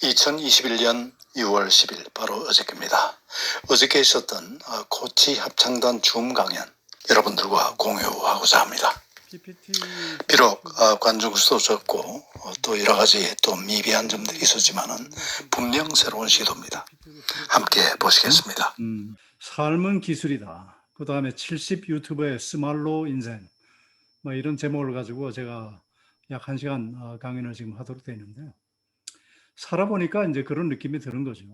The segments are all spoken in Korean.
2021년 6월 10일 바로 어저께입니다. 어저께 있었던 코치 합창단 줌 강연 여러분들과 공유하고자 합니다. 비록 관중 수도 적고 또 여러 가지 또 미비한 점들이 있었지만은 분명 새로운 시도입니다. 함께 보시겠습니다. 삶은 기술이다. 그 다음에 70 유튜버의 스말로 인생, 뭐 이런 제목을 가지고 제가 약 1시간 강연을 지금 하도록 되어 있는데요. 살아보니까 이제 그런 느낌이 드는 거죠.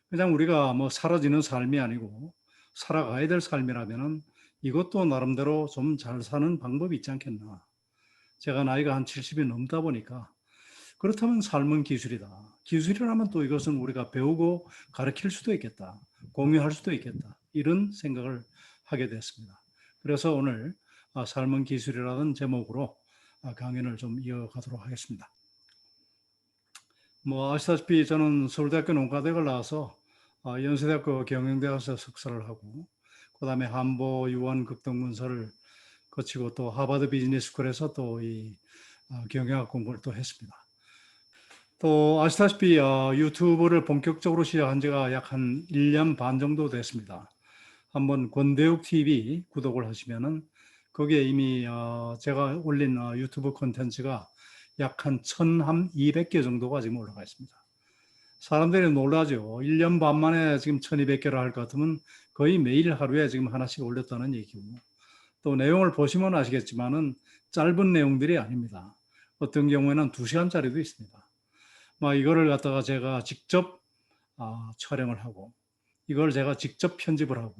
그냥 우리가 뭐 사라지는 삶이 아니고 살아가야 될 삶이라면은 이것도 나름대로 좀 잘 사는 방법이 있지 않겠나. 제가 나이가 한 70이 넘다 보니까 그렇다면 삶은 기술이다. 기술이라면 또 이것은 우리가 배우고 가르칠 수도 있겠다. 공유할 수도 있겠다. 이런 생각을 하게 됐습니다. 그래서 오늘 삶은 기술이라는 제목으로 강연을 좀 이어가도록 하겠습니다. 뭐 아시다시피 저는 서울대학교 농가대학을 나와서 연세대학교 경영대학에서 석사를 하고 그다음에 한보 유한 극동문서를 거치고 또 하버드 비즈니스스쿨에서 또 이 경영학 공부를 또 했습니다. 또 아시다시피 유튜브를 본격적으로 시작한 지가 약 한 1년 반 정도 됐습니다. 한번 권대욱 TV 구독을 하시면은 거기에 이미 제가 올린 유튜브 콘텐츠가 약 한 1,200개 정도가 지금 올라가 있습니다. 사람들이 놀라죠. 1년 반 만에 지금 1,200개를 할 것 같으면 거의 매일 하루에 지금 하나씩 올렸다는 얘기고, 또 내용을 보시면 아시겠지만은 짧은 내용들이 아닙니다. 어떤 경우에는 2시간짜리도 있습니다. 막 이거를 갖다가 제가 직접 촬영을 하고, 이걸 제가 직접 편집을 하고,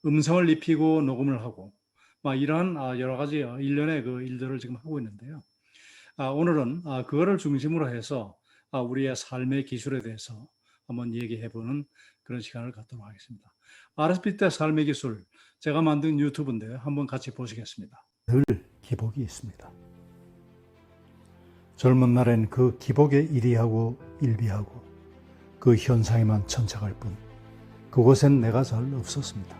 음성을 입히고 녹음을 하고, 막 이러한 여러 가지 일련의 그 일들을 지금 하고 있는데요. 오늘은 그거를 중심으로 해서 우리의 삶의 기술에 대해서 한번 얘기해보는 그런 시간을 갖도록 하겠습니다. RSP 때 삶의 기술, 제가 만든 유튜브인데 한번 같이 보시겠습니다. 늘 기복이 있습니다. 젊은 날엔 그 기복에 일희하고 일비하고 그 현상에만 천착할 뿐 그곳엔 내가 잘 없었습니다.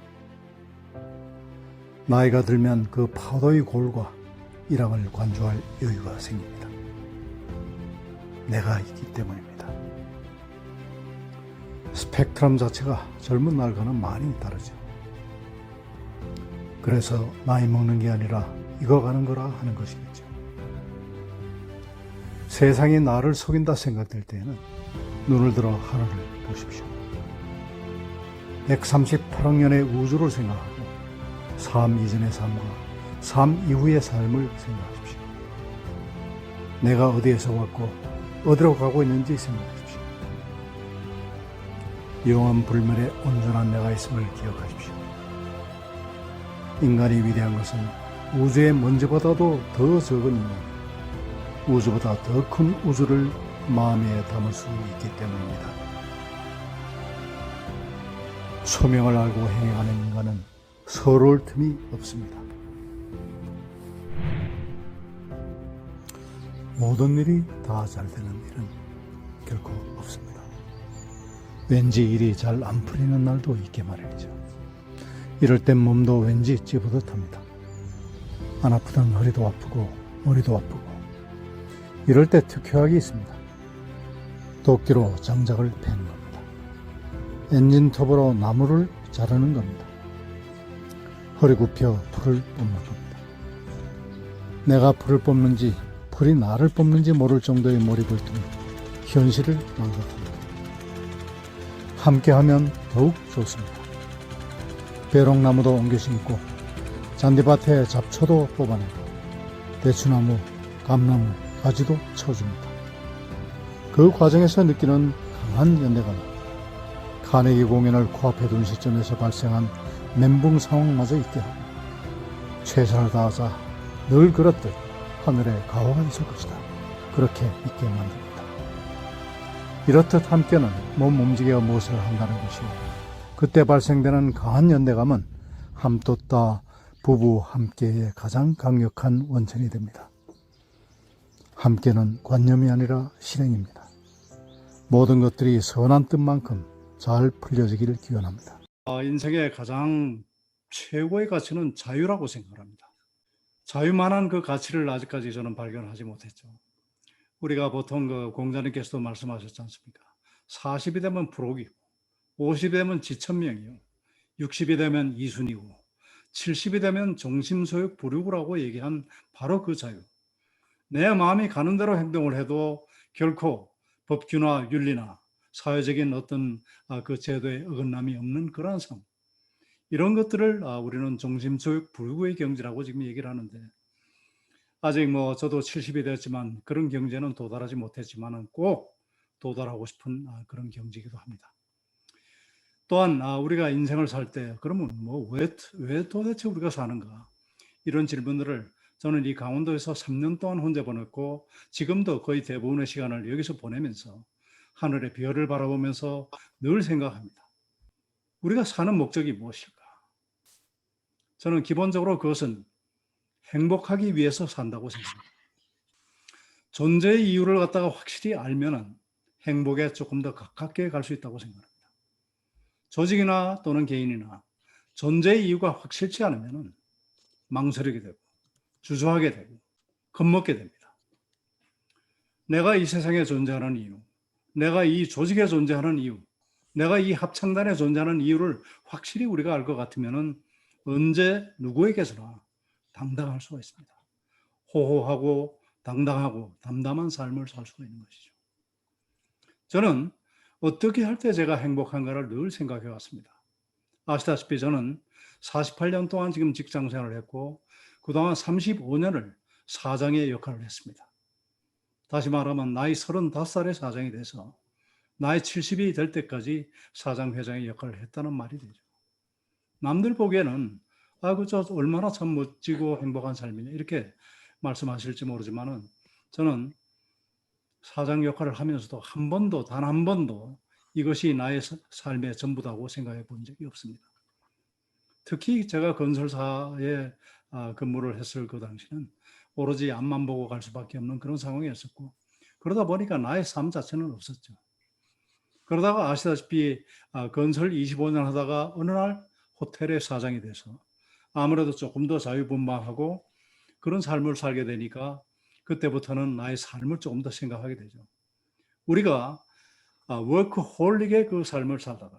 나이가 들면 그 파도의 골과 일항을 관조할 여유가 생깁니다. 내가 있기 때문입니다. 스펙트럼 자체가 젊은 날과는 많이 다르죠. 그래서 나이 먹는 게 아니라 익어가는 거라 하는 것이겠죠. 세상이 나를 속인다 생각될 때에는 눈을 들어 하늘을 보십시오. 138억 년의 우주를 생각하고 삶 이전의 삶과 삶 이후의 삶을 생각하십시오. 내가 어디에서 왔고 어디로 가고 있는지 생각하십시오. 영원 불멸의 온전한 내가 있음을 기억하십시오. 인간이 위대한 것은 우주의 먼지보다도 더 적은 인간, 우주보다 더 큰 우주를 마음에 담을 수 있기 때문입니다. 소명을 알고 행해가는 인간은 서러울 틈이 없습니다. 모든 일이 다 잘 되는 일은 결코 없습니다. 왠지 일이 잘 안 풀리는 날도 있게 마련이죠. 이럴 땐 몸도 왠지 찌뿌듯합니다. 안 아프던 허리도 아프고 머리도 아프고, 이럴 때 특효약이 있습니다. 도끼로 장작을 패는 겁니다. 엔진톱으로 나무를 자르는 겁니다. 허리 굽혀 풀을 뽑는 겁니다. 내가 풀을 뽑는지 풀이 나를 뽑는지 모를 정도의 몰입을 두며 현실을 망각합니다. 함께하면 더욱 좋습니다. 배롱나무도 옮겨 심고 잔디밭에 잡초도 뽑아내고 대추나무, 감나무, 가지도 쳐줍니다. 그 과정에서 느끼는 강한 연대감, 카네기 공연을 코앞에 둔 시점에서 발생한 멘붕 상황마저 있게 하고 최선을 다하자 늘 그렇듯 하늘에 가호가 있을 것이다, 그렇게 믿게 만듭니다. 이렇듯 함께는 몸 움직여 무엇을 한다는 것이요, 그때 발생되는 강한 연대감은 함돛다 부부 함께의 가장 강력한 원천이 됩니다. 함께는 관념이 아니라 실행입니다. 모든 것들이 선한 뜻만큼 잘 풀려지기를 기원합니다. 인생의 가장 최고의 가치는 자유라고 생각합니다. 자유만한 그 가치를 아직까지 저는 발견하지 못했죠. 우리가 보통 그 공자님께서도 말씀하셨지 않습니까? 40이 되면 부록이고 50이 되면 지천명이요 60이 되면 이순이고 70이 되면 정심소욕 부류구라고 얘기한 바로 그 자유. 내 마음이 가는 대로 행동을 해도 결코 법규나 윤리나 사회적인 어떤 그 제도에 어긋남이 없는 그러한 삶. 이런 것들을 우리는 정심소욕 부류구의 경지라고 지금 얘기를 하는데, 아직 뭐 저도 70이 됐지만 그런 경제는 도달하지 못했지만은 꼭 도달하고 싶은 그런 경지이기도 합니다. 또한 우리가 인생을 살 때 그러면 뭐 왜 도대체 우리가 사는가, 이런 질문들을 저는 이 강원도에서 3년 동안 혼자 보냈고 지금도 거의 대부분의 시간을 여기서 보내면서 하늘의 별을 바라보면서 늘 생각합니다. 우리가 사는 목적이 무엇일까? 저는 기본적으로 그것은 행복하기 위해서 산다고 생각합니다. 존재의 이유를 갖다가 확실히 알면은 행복에 조금 더 가깝게 갈 수 있다고 생각합니다. 조직이나 또는 개인이나 존재의 이유가 확실치 않으면은 망설이게 되고 주저하게 되고 겁먹게 됩니다. 내가 이 세상에 존재하는 이유, 내가 이 조직에 존재하는 이유, 내가 이 합창단에 존재하는 이유를 확실히 우리가 알 것 같으면은 언제 누구에게서나 당당할 수가 있습니다. 호호하고 당당하고 담담한 삶을 살 수가 있는 것이죠. 저는 어떻게 할 때 제가 행복한가를 늘 생각해 왔습니다. 아시다시피 저는 48년 동안 지금 직장 생활을 했고 그동안 35년을 사장의 역할을 했습니다. 다시 말하면 나이 35살에 사장이 돼서 나이 70이 될 때까지 사장, 회장의 역할을 했다는 말이 되죠. 남들 보기에는 그저 얼마나 참 멋지고 행복한 삶이냐 이렇게 말씀하실지 모르지만은 저는 사장 역할을 하면서도 단 한 번도 이것이 나의 삶의 전부다고 생각해 본 적이 없습니다. 특히 제가 건설사에 근무를 했을 그 당시는 오로지 앞만 보고 갈 수밖에 없는 그런 상황이었었고, 그러다 보니까 나의 삶 자체는 없었죠. 그러다가 아시다시피 건설 25년 하다가 어느 날 호텔의 사장이 돼서 아무래도 조금 더 자유분방하고 그런 삶을 살게 되니까 그때부터는 나의 삶을 조금 더 생각하게 되죠. 우리가 워크홀릭의 그 삶을 살다가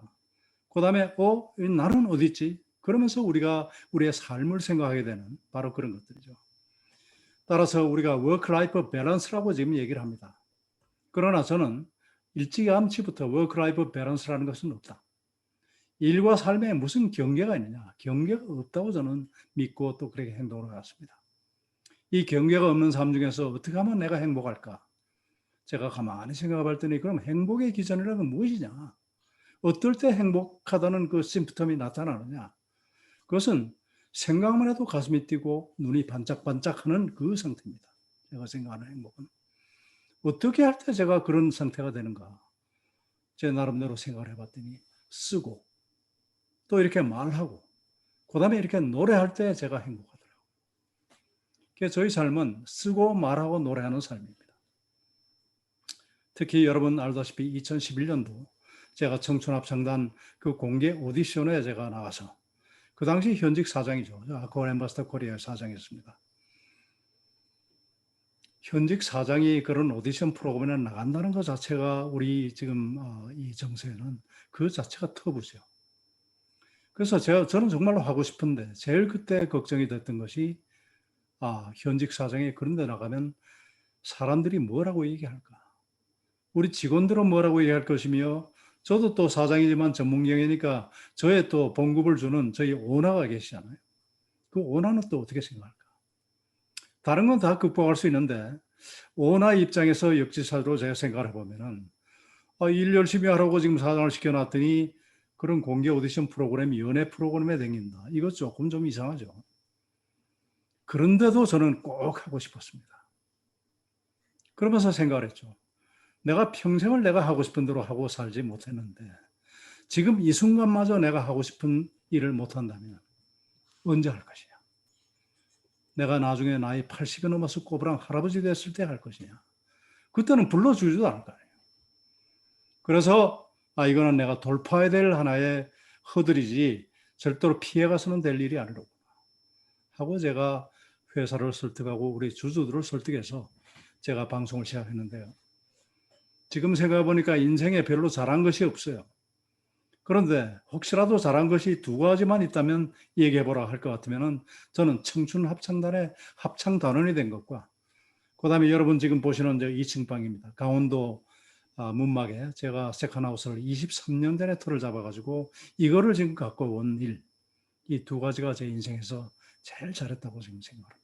그 다음에 나는 어디 있지? 그러면서 우리가 우리의 삶을 생각하게 되는 바로 그런 것들이죠. 따라서 우리가 워크라이프 밸런스라고 지금 얘기를 합니다. 그러나 저는 일찌감치부터 워크라이프 밸런스라는 것은 없다. 일과 삶에 무슨 경계가 있느냐? 경계가 없다고 저는 믿고 또 그렇게 행동을 해왔습니다. 이 경계가 없는 삶 중에서 어떻게 하면 내가 행복할까? 제가 가만히 생각해 봤더니 그럼 행복의 기준이라는 건 무엇이냐? 어떨 때 행복하다는 그 심프텀이 나타나느냐? 그것은 생각만 해도 가슴이 뛰고 눈이 반짝반짝하는 그 상태입니다. 제가 생각하는 행복은. 어떻게 할 때 제가 그런 상태가 되는가? 제 나름대로 생각을 해봤더니 쓰고 또 이렇게 말하고 그 다음에 이렇게 노래할 때 제가 행복하더라고요. 그래서 저희 삶은 쓰고 말하고 노래하는 삶입니다. 특히 여러분 알다시피 2011년도 제가 청춘합창단 그 공개 오디션에 제가 나가서 그 당시 현직 사장이죠. 아쿠아 엠바스터 코리아의 사장이었습니다. 현직 사장이 그런 오디션 프로그램에 나간다는 것 자체가 우리 지금 이 정세에는 그 자체가 터부죠. 그래서 저는 정말로 하고 싶은데 제일 그때 걱정이 됐던 것이 현직 사장이 그런 데 나가면 사람들이 뭐라고 얘기할까? 우리 직원들은 뭐라고 얘기할 것이며 저도 또 사장이지만 전문경이니까 저의 또 봉급을 주는 저희 오너가 계시잖아요. 그 오너는 또 어떻게 생각할까? 다른 건 다 극복할 수 있는데 오너 입장에서 역지사지로 제가 생각을 해보면은 일 열심히 하라고 지금 사장을 시켜놨더니 그런 공개 오디션 프로그램, 연애 프로그램에 댕긴다. 이거 조금 좀 이상하죠. 그런데도 저는 꼭 하고 싶었습니다. 그러면서 생각을 했죠. 내가 평생을 내가 하고 싶은 대로 하고 살지 못했는데 지금 이 순간마저 내가 하고 싶은 일을 못한다면 언제 할 것이냐? 내가 나중에 나이 80이 넘어서 꼬부랑 할아버지 됐을 때 할 것이냐? 그때는 불러주지도 않을 거 아니에요. 그래서 이거는 내가 돌파해야 될 하나의 허들이지 절대로 피해가서는 될 일이 아니로구나 하고 제가 회사를 설득하고 우리 주주들을 설득해서 제가 방송을 시작했는데요. 지금 생각해 보니까 인생에 별로 잘한 것이 없어요. 그런데 혹시라도 잘한 것이 두 가지만 있다면 얘기해 보라 할 것 같으면 저는 청춘 합창단의 합창단원이 된 것과 그다음에 여러분 지금 보시는 저 2층 방입니다. 강원도 문막에 제가 세컨하우스를 23년 전에 터를 잡아가지고 이거를 지금 갖고 온 일, 이 두 가지가 제 인생에서 제일 잘했다고 지금 생각합니다.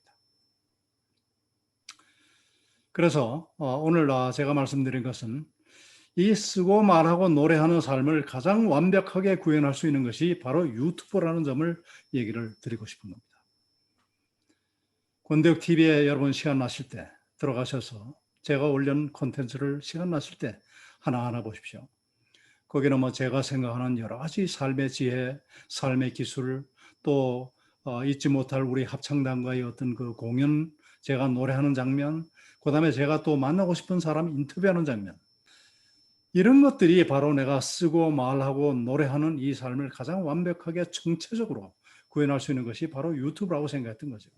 그래서 오늘 제가 말씀드린 것은 이 쓰고 말하고 노래하는 삶을 가장 완벽하게 구현할 수 있는 것이 바로 유튜브라는 점을 얘기를 드리고 싶은 겁니다. 권대욱 TV에 여러분 시간 나실 때 들어가셔서 제가 올린 콘텐츠를 시간 나실 때 하나하나 보십시오. 거기는 뭐 제가 생각하는 여러 가지 삶의 지혜, 삶의 기술, 또 잊지 못할 우리 합창단과의 어떤 그 공연, 제가 노래하는 장면, 그다음에 제가 또 만나고 싶은 사람 인터뷰하는 장면, 이런 것들이 바로 내가 쓰고 말하고 노래하는 이 삶을 가장 완벽하게 총체적으로 구현할 수 있는 것이 바로 유튜브라고 생각했던 거죠.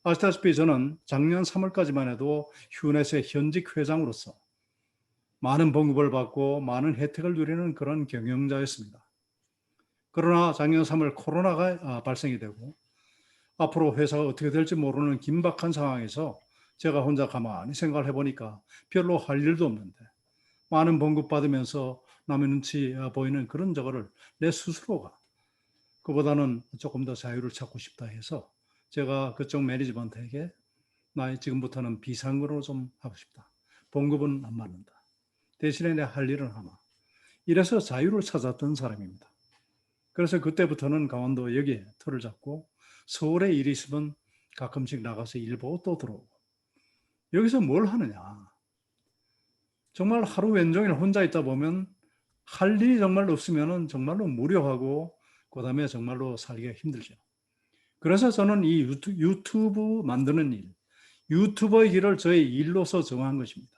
아시다시피 저는 작년 3월까지만 해도 휴넷의 현직 회장으로서 많은 봉급을 받고 많은 혜택을 누리는 그런 경영자였습니다. 그러나 작년 3월 코로나가 발생이 되고 앞으로 회사가 어떻게 될지 모르는 긴박한 상황에서 제가 혼자 가만히 생각을 해보니까 별로 할 일도 없는데 많은 봉급 받으면서 남의 눈치 보이는 그런 저거를 내 스스로가 그보다는 조금 더 자유를 찾고 싶다 해서 제가 그쪽 매니지먼트에게 나 지금부터는 비상근으로 좀 하고 싶다. 봉급은 안 받는다. 대신에 내 할 일은 하나. 이래서 자유를 찾았던 사람입니다. 그래서 그때부터는 강원도 여기에 터를 잡고 서울에 일이 있으면 가끔씩 나가서 일 보고 또 들어오고 여기서 뭘 하느냐. 정말 하루 왼종일 혼자 있다 보면 할 일이 정말 없으면 정말로 무료하고 그다음에 정말로 살기가 힘들죠. 그래서 저는 이 유튜브 만드는 일, 유튜버의 길을 저의 일로서 정한 것입니다.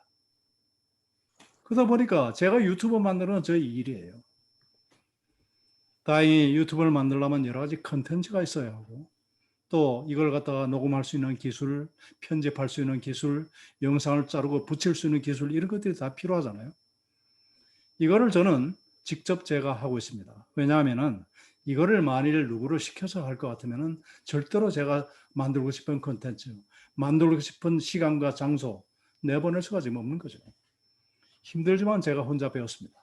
그러다 보니까 제가 유튜브 만드는 저의 일이에요. 다행히 유튜브를 만들려면 여러 가지 컨텐츠가 있어야 하고 또 이걸 갖다가 녹음할 수 있는 기술, 편집할 수 있는 기술, 영상을 자르고 붙일 수 있는 기술 이런 것들이 다 필요하잖아요. 이거를 저는 직접 제가 하고 있습니다. 왜냐하면은 이거를 만일 누구를 시켜서 할 것 같으면은 절대로 제가 만들고 싶은 콘텐츠, 만들고 싶은 시간과 장소 내보낼 수가 지금 없는 거죠. 힘들지만 제가 혼자 배웠습니다.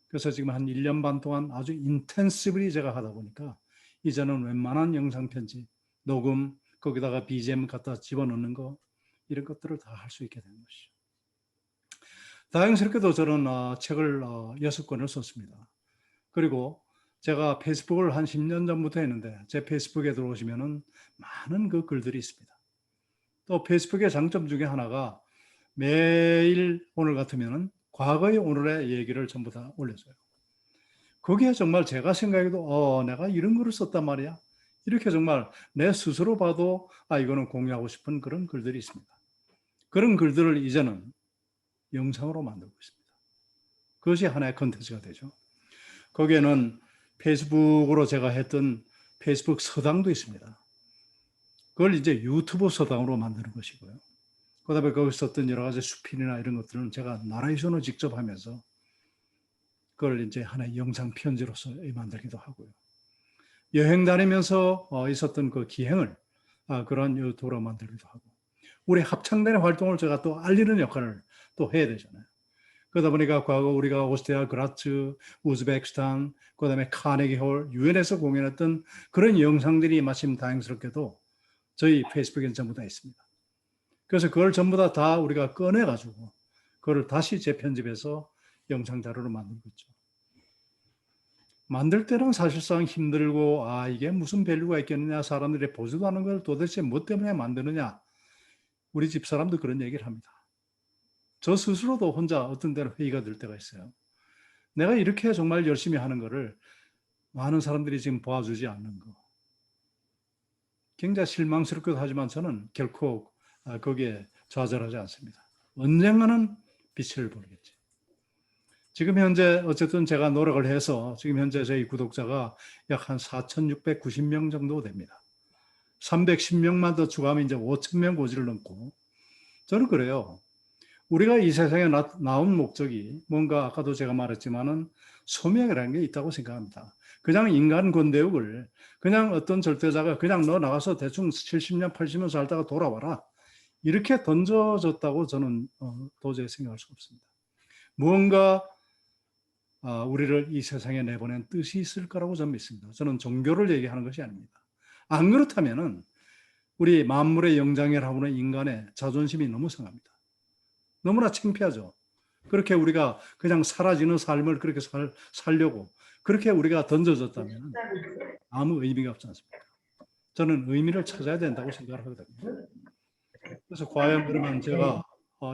그래서 지금 한 1년 반 동안 아주 인텐시브리 제가 하다 보니까 이제는 웬만한 영상 편집, 녹음, 거기다가 BGM 갖다 집어넣는 거 이런 것들을 다 할 수 있게 된 것이죠. 다행스럽게도 저는 책을 6권을 썼습니다. 그리고 제가 페이스북을 한 10년 전부터 했는데 제 페이스북에 들어오시면은 많은 그 글들이 있습니다. 또 페이스북의 장점 중에 하나가 매일 오늘 같으면은 과거의 오늘의 얘기를 전부 다 올려줘요. 거기에 정말 제가 생각해도 내가 이런 글을 썼단 말이야. 이렇게 정말 내 스스로 봐도 이거는 공유하고 싶은 그런 글들이 있습니다. 그런 글들을 이제는 영상으로 만들고 있습니다. 그것이 하나의 컨텐츠가 되죠. 거기에는 페이스북으로 제가 했던 페이스북 서당도 있습니다. 그걸 이제 유튜브 서당으로 만드는 것이고요. 그다음에 거기서 썼던 여러 가지 수필이나 이런 것들은 제가 나레이션을 직접 하면서 그걸 이제 하나의 영상 편지로서 만들기도 하고요. 여행 다니면서 있었던 그 기행을 그런 유튜브로 만들기도 하고 우리 합창단의 활동을 제가 또 알리는 역할을 또 해야 되잖아요. 그러다 보니까 과거 우리가 오스트리아, 그라츠, 우즈베키스탄, 그다음에 카네기홀, 유엔에서 공연했던 그런 영상들이 마침 다행스럽게도 저희 페이스북에 전부 다 있습니다. 그래서 그걸 전부 다 우리가 꺼내가지고 그걸 다시 재편집해서 영상 자료로 만들고 있죠. 만들 때는 사실상 힘들고 이게 무슨 밸류가 있겠느냐, 사람들이 보지도 않는 걸 도대체 뭐 때문에 만드느냐. 우리 집사람도 그런 얘기를 합니다. 저 스스로도 혼자 어떤 때는 회의가 될 때가 있어요. 내가 이렇게 정말 열심히 하는 거를 많은 사람들이 지금 봐주지 않는 거. 굉장히 실망스럽기도 하지만 저는 결코 거기에 좌절하지 않습니다. 언젠가는 빛을 보겠지. 지금 현재 어쨌든 제가 노력을 해서 지금 현재 저희 구독자가 약 한 4,690명 정도 됩니다. 310명만 더 추가하면 이제 5,000명 고지를 넘고 저는 그래요. 우리가 이 세상에 나온 목적이 뭔가 아까도 제가 말했지만은 소명이라는 게 있다고 생각합니다. 그냥 인간 권대육을 그냥 어떤 절대자가 그냥 너 나가서 대충 70년, 80년 살다가 돌아와라. 이렇게 던져졌다고 저는 도저히 생각할 수 없습니다. 무언가 우리를 이 세상에 내보낸 뜻이 있을 거라고 저는 믿습니다. 저는 종교를 얘기하는 것이 아닙니다. 안 그렇다면은 우리 만물의 영장이라고 하는 인간의 자존심이 너무 상합니다. 너무나 창피하죠. 그렇게 우리가 그냥 사라지는 삶을 그렇게 살려고 그렇게 우리가 던져졌다면 아무 의미가 없지 않습니까? 저는 의미를 찾아야 된다고 생각하거든요. 그래서 과연 그러면 제가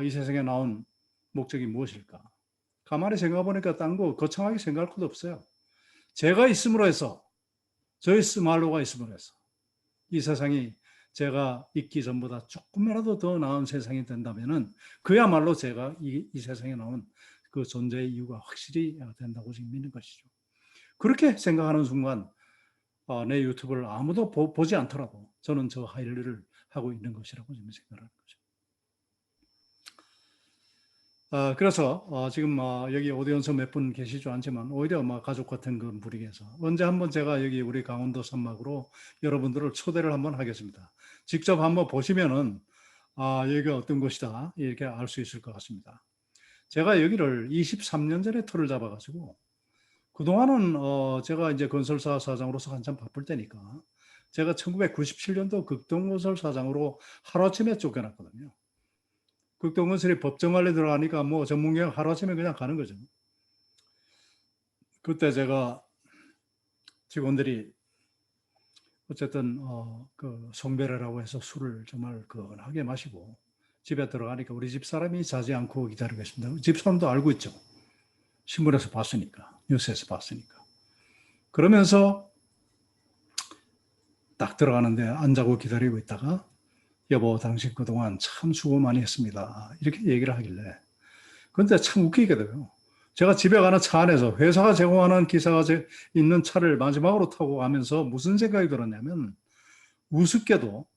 이 세상에 나온 목적이 무엇일까? 가만히 생각해 보니까 딴 거 거창하게 생각할 것도 없어요. 제가 있음으로 해서 저의 스말로가 있음으로 해서 이 세상이 제가 있기 전보다 조금이라도 더 나은 세상이 된다면은 그야말로 제가 이 세상에 나온 그 존재의 이유가 확실히 된다고 지금 믿는 것이죠. 그렇게 생각하는 순간 내 유튜브를 아무도 보지 않더라도 저는 저 할 일을 하고 있는 것이라고 지금 생각하는 거죠. 그래서 지금 여기 오디언스 몇 분 계시지 않지만 오히려 가족 같은 그 분위기에서 언제 한번 제가 여기 우리 강원도 산막으로 여러분들을 초대를 한번 하겠습니다. 직접 한번 보시면은 여기가 어떤 곳이다 이렇게 알 수 있을 것 같습니다. 제가 여기를 23년 전에 터를 잡아가지고 그동안은 제가 이제 건설사 사장으로서 한참 바쁠 때니까 제가 1997년도 극동건설 사장으로 하루아침에 쫓겨났거든요. 극동건설이 법정관리 들어가니까 뭐 전문경 하루아침에 그냥 가는 거죠. 그때 제가 직원들이 어쨌든 그 송배례라고 해서 술을 정말 건하게 마시고 집에 들어가니까 우리 집 사람이 자지 않고 기다리고 있습니다. 집 사람도 알고 있죠. 신문에서 봤으니까, 뉴스에서 봤으니까. 그러면서 딱 들어가는데 안 자고 기다리고 있다가 여보 당신 그동안 참 수고 많이 했습니다. 이렇게 얘기를 하길래 근데 참 웃기게도요. 제가 집에 가는 차 안에서 회사가 제공하는 기사가 있는 차를 마지막으로 타고 가면서 무슨 생각이 들었냐면 우습게도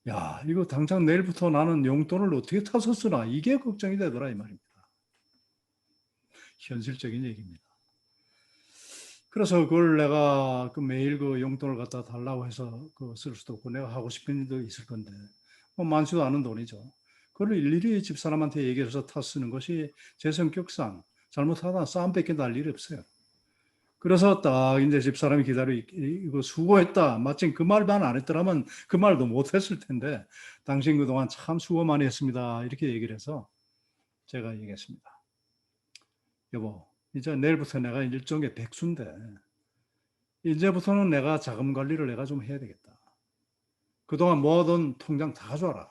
야 이거 당장 내일부터 나는 용돈을 어떻게 타서 쓰나 이게 걱정이 되더라 이 말입니다. 현실적인 얘기입니다. 그래서 그걸 내가 매일 그 용돈을 갖다 달라고 해서 쓸 수도 없고 내가 하고 싶은 일도 있을 건데 뭐 많지도 않은 돈이죠. 그걸 일일이 집사람한테 얘기해서 타 쓰는 것이 제 성격상 잘못하다 싸움 뺏겨 날 일이 없어요. 그래서 딱 이제 집사람이 기다리고 수고했다. 마침 그 말만 안 했더라면 그 말도 못 했을 텐데 당신 그동안 참 수고 많이 했습니다. 이렇게 얘기를 해서 제가 얘기했습니다. 여보, 이제 내일부터 내가 일종의 백수인데 이제부터는 내가 자금 관리를 내가 좀 해야 되겠다. 그동안 모아둔 통장 다 가져와라.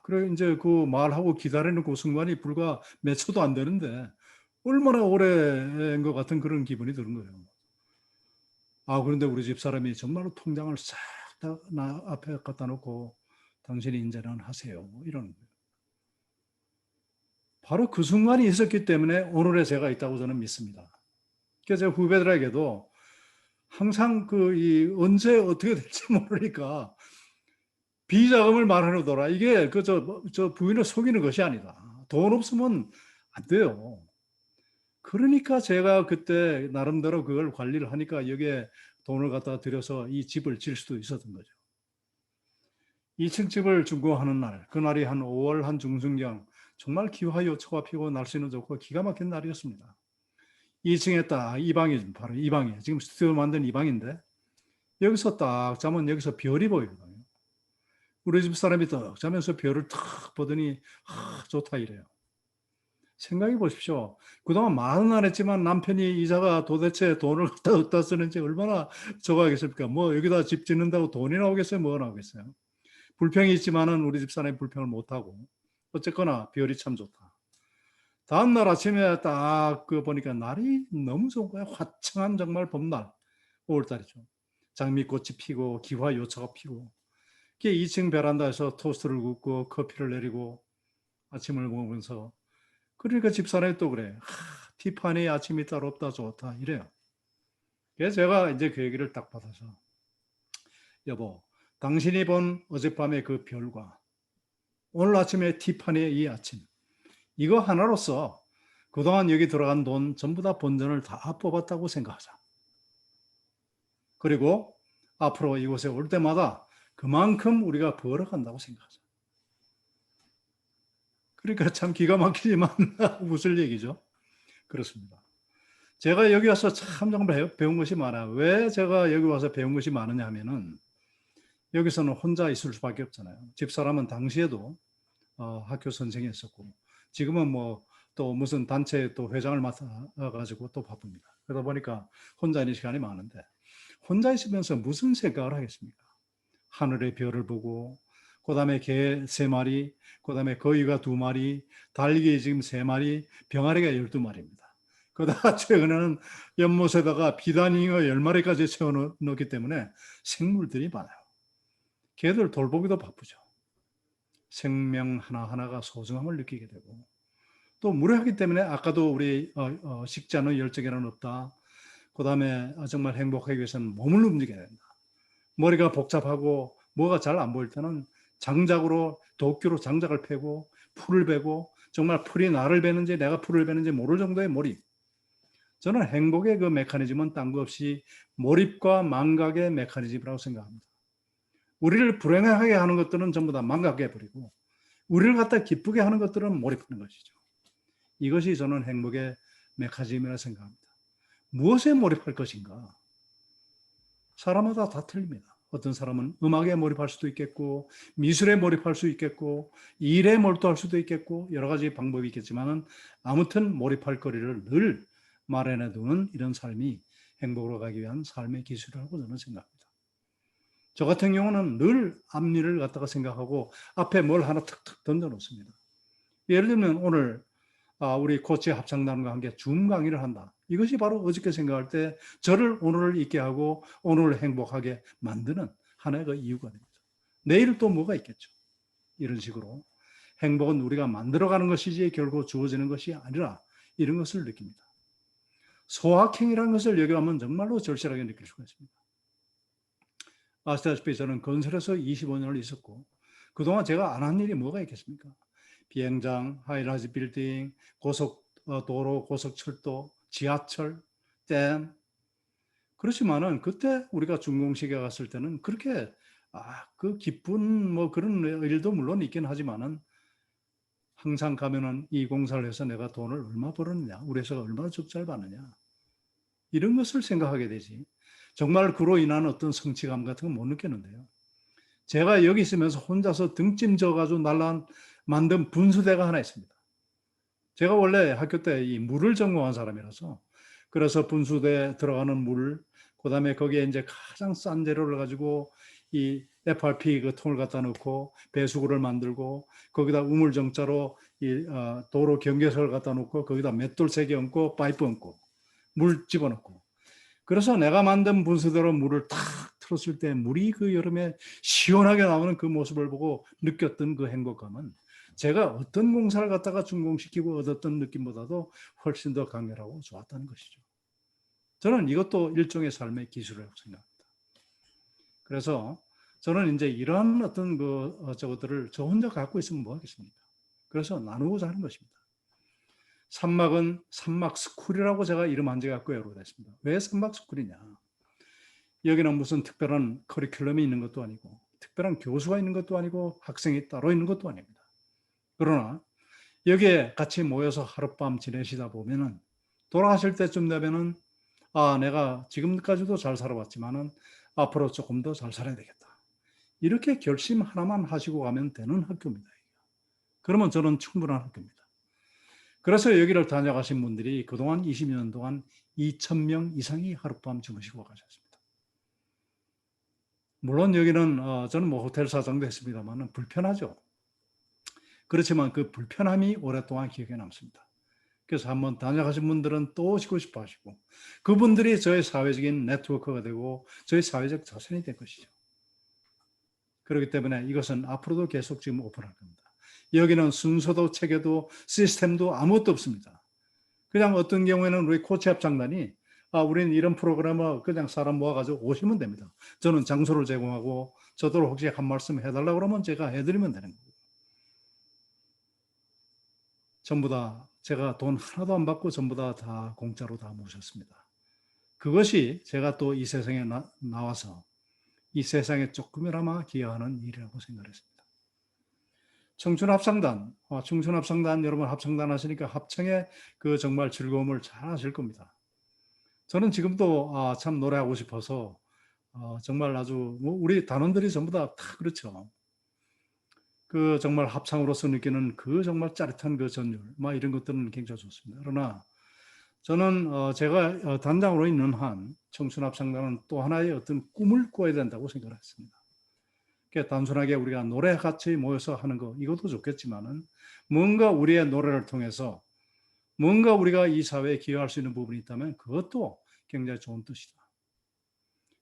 그래 이제 그 말하고 기다리는 그 순간이 불과 몇 초도 안 되는데 얼마나 오래인 것 같은 그런 기분이 드는 거예요. 그런데 우리 집사람이 정말로 통장을 싹 다 나 앞에 갖다 놓고 당신이 이제는 하세요. 이러는 거예요. 바로 그 순간이 있었기 때문에 오늘의 제가 있다고 저는 믿습니다. 그래서 제가 후배들에게도 항상 언제 어떻게 될지 모르니까 비자금을 마련해둬라. 이게 저 부인을 속이는 것이 아니다. 돈 없으면 안 돼요. 그러니까 제가 그때 나름대로 그걸 관리를 하니까 여기에 돈을 갖다 들여서 이 집을 질 수도 있었던 거죠. 2층 집을 준공하는 날, 그날이 한 5월 한 중순경 정말 기화요초가 피고 날씨는 좋고 기가 막힌 날이었습니다. 2층에 딱 이 방이 바로 이 방이에요. 지금 스튜디오 만든 이 방인데 여기서 딱 자면 여기서 별이 보이거든요. 우리 집 사람이 딱 자면서 별을 탁 보더니 좋다 이래요. 생각해 보십시오. 그동안 말은 안 했지만 남편이 이자가 도대체 돈을 어디다 쓰는지 얼마나 적어하겠습니까? 뭐 여기다 집 짓는다고 돈이 나오겠어요? 뭐가 나오겠어요? 불평이 있지만은 우리 집사람이 불평을 못하고 어쨌거나 별이 참 좋다. 다음날 아침에 딱 보니까 날이 너무 좋은 거야. 화창한 정말 봄날 5월달이죠. 장미꽃이 피고 기화요차가 피고 2층 베란다에서 토스트를 굽고 커피를 내리고 아침을 먹으면서 그러니까 집사람이 또 그래. 티파니 아침이 따로 없다 좋다 이래요. 그래서 제가 이제 그 얘기를 딱 받아서 여보 당신이 본 어젯밤의 그 별과 오늘 아침에 티파니의 이 아침, 이거 하나로서 그동안 여기 들어간 돈 전부 다 본전을 다 뽑았다고 생각하자. 그리고 앞으로 이곳에 올 때마다 그만큼 우리가 벌어간다고 생각하자. 그러니까 참 기가 막히지만 웃을 얘기죠. 그렇습니다. 제가 여기 와서 참 정말 배운 것이 많아요. 왜 제가 여기 와서 배운 것이 많으냐 하면은 여기서는 혼자 있을 수밖에 없잖아요. 집사람은 당시에도 학교 선생이었었고 지금은 뭐 또 무슨 단체 또 회장을 맡아가지고 또 바쁩니다. 그러다 보니까 혼자 있는 시간이 많은데 혼자 있으면서 무슨 생각을 하겠습니까? 하늘의 별을 보고 그다음에 개 3마리, 그다음에 거위가 2마리, 달기 지금 3마리, 병아리가 12마리입니다. 그러다가 최근에는 연못에다가 비단잉어 10마리까지 채워 넣기 때문에 생물들이 많아요. 개들 돌보기도 바쁘죠. 생명 하나하나가 소중함을 느끼게 되고 또 무료하기 때문에 아까도 우리 식지 않은 열정에는 없다. 그다음에 정말 행복하기 위해서는 몸을 움직여야 된다. 머리가 복잡하고 뭐가 잘 안 보일 때는 장작으로 도끼로 장작을 패고 풀을 베고 정말 풀이 나를 베는지 내가 풀을 베는지 모를 정도의 몰입. 저는 행복의 그 메커니즘은 딴 거 없이 몰입과 망각의 메커니즘이라고 생각합니다. 우리를 불행하게 하는 것들은 전부 다 망각해버리고 우리를 갖다 기쁘게 하는 것들은 몰입하는 것이죠. 이것이 저는 행복의 메커니즘이라 생각합니다. 무엇에 몰입할 것인가? 사람마다 다 틀립니다. 어떤 사람은 음악에 몰입할 수도 있겠고 미술에 몰입할 수 있겠고 일에 몰두할 수도 있겠고 여러 가지 방법이 있겠지만 아무튼 몰입할 거리를 늘 마련해 두는 이런 삶이 행복으로 가기 위한 삶의 기술이라고 저는 생각합니다. 저 같은 경우는 늘 앞일을 갖다가 생각하고 앞에 뭘 하나 툭툭 던져 놓습니다. 예를 들면 오늘 우리 코치 합창단과 함께 줌 강의를 한다. 이것이 바로 어저께 생각할 때 저를 오늘을 있게 하고 오늘을 행복하게 만드는 하나의 그 이유가 됩니다. 내일 또 뭐가 있겠죠. 이런 식으로 행복은 우리가 만들어가는 것이지 결국 주어지는 것이 아니라 이런 것을 느낍니다. 소확행이라는 것을 여기 가면 정말로 절실하게 느낄 수가 있습니다. 아시다시피 저는 건설에서 25년을 있었고 그동안 제가 안 한 일이 뭐가 있겠습니까? 비행장, 하이라이즈 빌딩, 고속도로, 고속철도, 지하철, 댐. 그렇지만은 그때 우리가 준공식에 갔을 때는 그렇게 그 기쁜 뭐 그런 일도 물론 있긴 하지만은 항상 가면은 이 공사를 해서 내가 돈을 얼마 벌었느냐, 우리 회사가 얼마나 적자를 받느냐 이런 것을 생각하게 되지. 정말 그로 인한 어떤 성취감 같은 건 못 느꼈는데요. 제가 여기 있으면서 혼자서 등짐 져가지고 만든 분수대가 하나 있습니다. 제가 원래 학교 때 이 물을 전공한 사람이라서 그래서 분수대에 들어가는 물, 그다음에 거기에 이제 가장 싼 재료를 가지고 이 FRP 그 통을 갖다 놓고 배수구를 만들고 거기다 우물정자로 이 도로 경계선을 갖다 놓고 거기다 맷돌 3개 얹고 파이프 얹고 물 집어넣고 그래서 내가 만든 분수대로 물을 탁 틀었을 때 물이 그 여름에 시원하게 나오는 그 모습을 보고 느꼈던 그 행복감은 제가 어떤 공사를 갖다가 준공시키고 얻었던 느낌보다도 훨씬 더 강렬하고 좋았다는 것이죠. 저는 이것도 일종의 삶의 기술이라고 생각합니다. 그래서 저는 이제 이러한 어떤 저것들을 저 혼자 갖고 있으면 뭐 하겠습니까? 그래서 나누고자 하는 것입니다. 산막은 산막 스쿨이라고 제가 이름 한 지 갖고 여러분했습니다. 왜 산막 스쿨이냐? 여기는 무슨 특별한 커리큘럼이 있는 것도 아니고 특별한 교수가 있는 것도 아니고 학생이 따로 있는 것도 아닙니다. 그러나 여기에 같이 모여서 하룻밤 지내시다 보면은 돌아가실 때쯤 되면은 내가 지금까지도 잘 살아왔지만은 앞으로 조금 더 잘 살아야 되겠다. 이렇게 결심 하나만 하시고 가면 되는 학교입니다. 그러면 저는 충분한 학교입니다. 그래서 여기를 다녀가신 분들이 그동안 20년 동안 2,000명 이상이 하룻밤 주무시고 가셨습니다. 물론 여기는 저는 뭐 호텔 사장도 했습니다만 불편하죠. 그렇지만 그 불편함이 오랫동안 기억에 남습니다. 그래서 한번 다녀가신 분들은 또 오시고 싶어 하시고 그분들이 저의 사회적인 네트워크가 되고 저의 사회적 자산이 될 것이죠. 그렇기 때문에 이것은 앞으로도 계속 지금 오픈할 겁니다. 여기는 순서도 체계도 시스템도 아무것도 없습니다. 그냥 어떤 경우에는 우리 코치 합창단이 우리는 이런 프로그램을 그냥 사람 모아가지고 오시면 됩니다. 저는 장소를 제공하고 저도 혹시 한 말씀 해달라고 그러면 제가 해드리면 되는 거고. 전부 다 제가 돈 하나도 안 받고 전부 다 공짜로 다 모셨습니다. 그것이 제가 또 이 세상에 나와서 이 세상에 조금이나마 기여하는 일이라고 생각했습니다. 청춘합창단 여러분 합창단 하시니까 합창의 그 정말 즐거움을 잘 아실 겁니다. 저는 지금도 참 노래하고 싶어서 정말 아주 뭐 우리 단원들이 전부 다 그렇죠. 그 정말 합창으로서 느끼는 그 정말 짜릿한 그 전율, 막 이런 것들은 굉장히 좋습니다. 그러나 저는 제가 단장으로 있는 한 청춘합창단은 또 하나의 어떤 꿈을 꾸어야 된다고 생각을 했습니다. 단순하게 우리가 노래 같이 모여서 하는 거 이것도 좋겠지만은 뭔가 우리의 노래를 통해서 뭔가 우리가 이 사회에 기여할 수 있는 부분이 있다면 그것도 굉장히 좋은 뜻이다.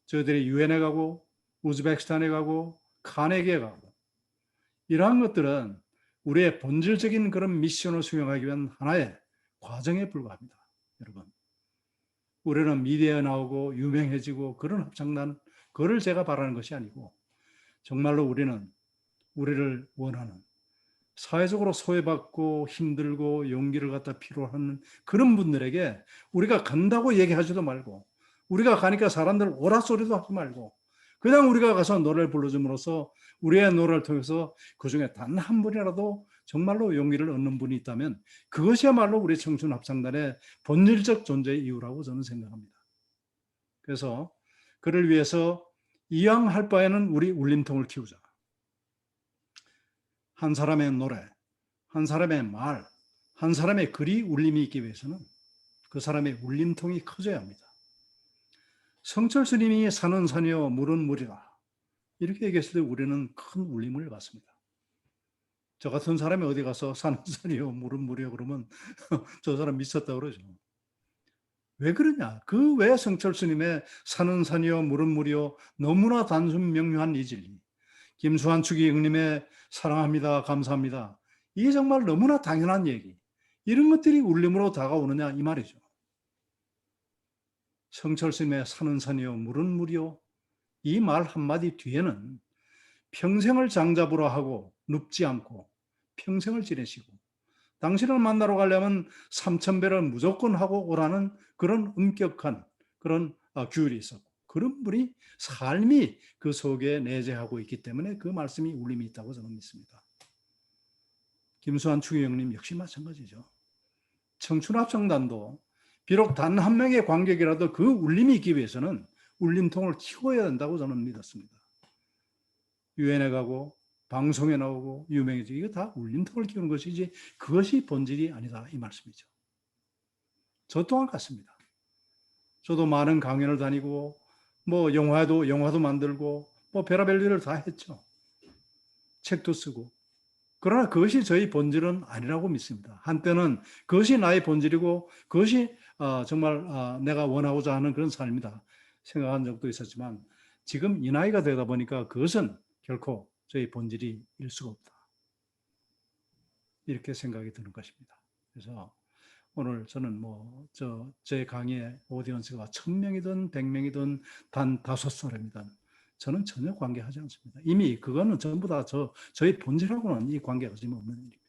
저희들이 유엔에 가고 우즈베키스탄에 가고 카네기에 가고 이러한 것들은 우리의 본질적인 그런 미션을 수행하기 위한 하나의 과정에 불과합니다. 여러분, 우리는 미디어에 나오고 유명해지고 그런 합창단, 그걸 제가 바라는 것이 아니고 정말로 우리를 원하는 사회적으로 소외받고 힘들고 용기를 갖다 필요하는 그런 분들에게 우리가 간다고 얘기하지도 말고 우리가 가니까 사람들 오라 소리도 하지 말고 그냥 우리가 가서 노래를 불러줌으로써 우리의 노래를 통해서 그중에 단 한 분이라도 정말로 용기를 얻는 분이 있다면 그것이야말로 우리 청춘합창단의 본질적 존재의 이유라고 저는 생각합니다. 그래서 그를 위해서 이왕 할 바에는 우리 울림통을 키우자. 한 사람의 노래, 한 사람의 말, 한 사람의 글이 울림이 있기 위해서는 그 사람의 울림통이 커져야 합니다. 성철 스님이 산은 산이요 물은 물이라 이렇게 얘기했을 때 우리는 큰 울림을 받습니다. 저 같은 사람이 어디 가서 산은 산이요 물은 물이요 그러면 저 사람 미쳤다 그러죠. 왜 그러냐? 그 왜 성철 스님의 산은 산이요 물은 물이요 너무나 단순 명료한 이 진리, 김수환 추기 형님의 사랑합니다 감사합니다, 이게 정말 너무나 당연한 얘기, 이런 것들이 울림으로 다가오느냐 이 말이죠. 성철 스님의 산은 산이요 물은 물이요 이 말 한마디 뒤에는 평생을 장잡으로 하고 눕지 않고 평생을 지내시고 당신을 만나러 가려면 3,000배를 무조건 하고 오라는 그런 엄격한 그런 규율이 있었고 그런 분이 삶이 그 속에 내재하고 있기 때문에 그 말씀이 울림이 있다고 저는 믿습니다. 김수환 추기형님 역시 마찬가지죠. 청춘합창단도 비록 단 한 명의 관객이라도 그 울림이 있기 위해서는 울림통을 키워야 된다고 저는 믿었습니다. 유엔에 가고 방송에 나오고 유명해지고 이거 다 울림통을 키우는 것이지 그것이 본질이 아니다 이 말씀이죠. 저 또한 같습니다. 저도 많은 강연을 다니고 뭐 영화도 만들고 뭐 별의별 일을 다 했죠. 책도 쓰고. 그러나 그것이 저희 본질은 아니라고 믿습니다. 한때는 그것이 나의 본질이고 그것이 정말 내가 원하고자 하는 그런 삶이다 생각한 적도 있었지만 지금 이 나이가 되다 보니까 그것은 결코 저희 본질이 일 수가 없다 이렇게 생각이 드는 것입니다. 그래서 오늘 저는 제 강의에 오디언스가 1,000명이든 100명이든 단 5사람이든 저는 전혀 관계하지 않습니다. 이미 그거는 전부 다 저희 본질하고는 이 관계가 지금 없는 일입니다.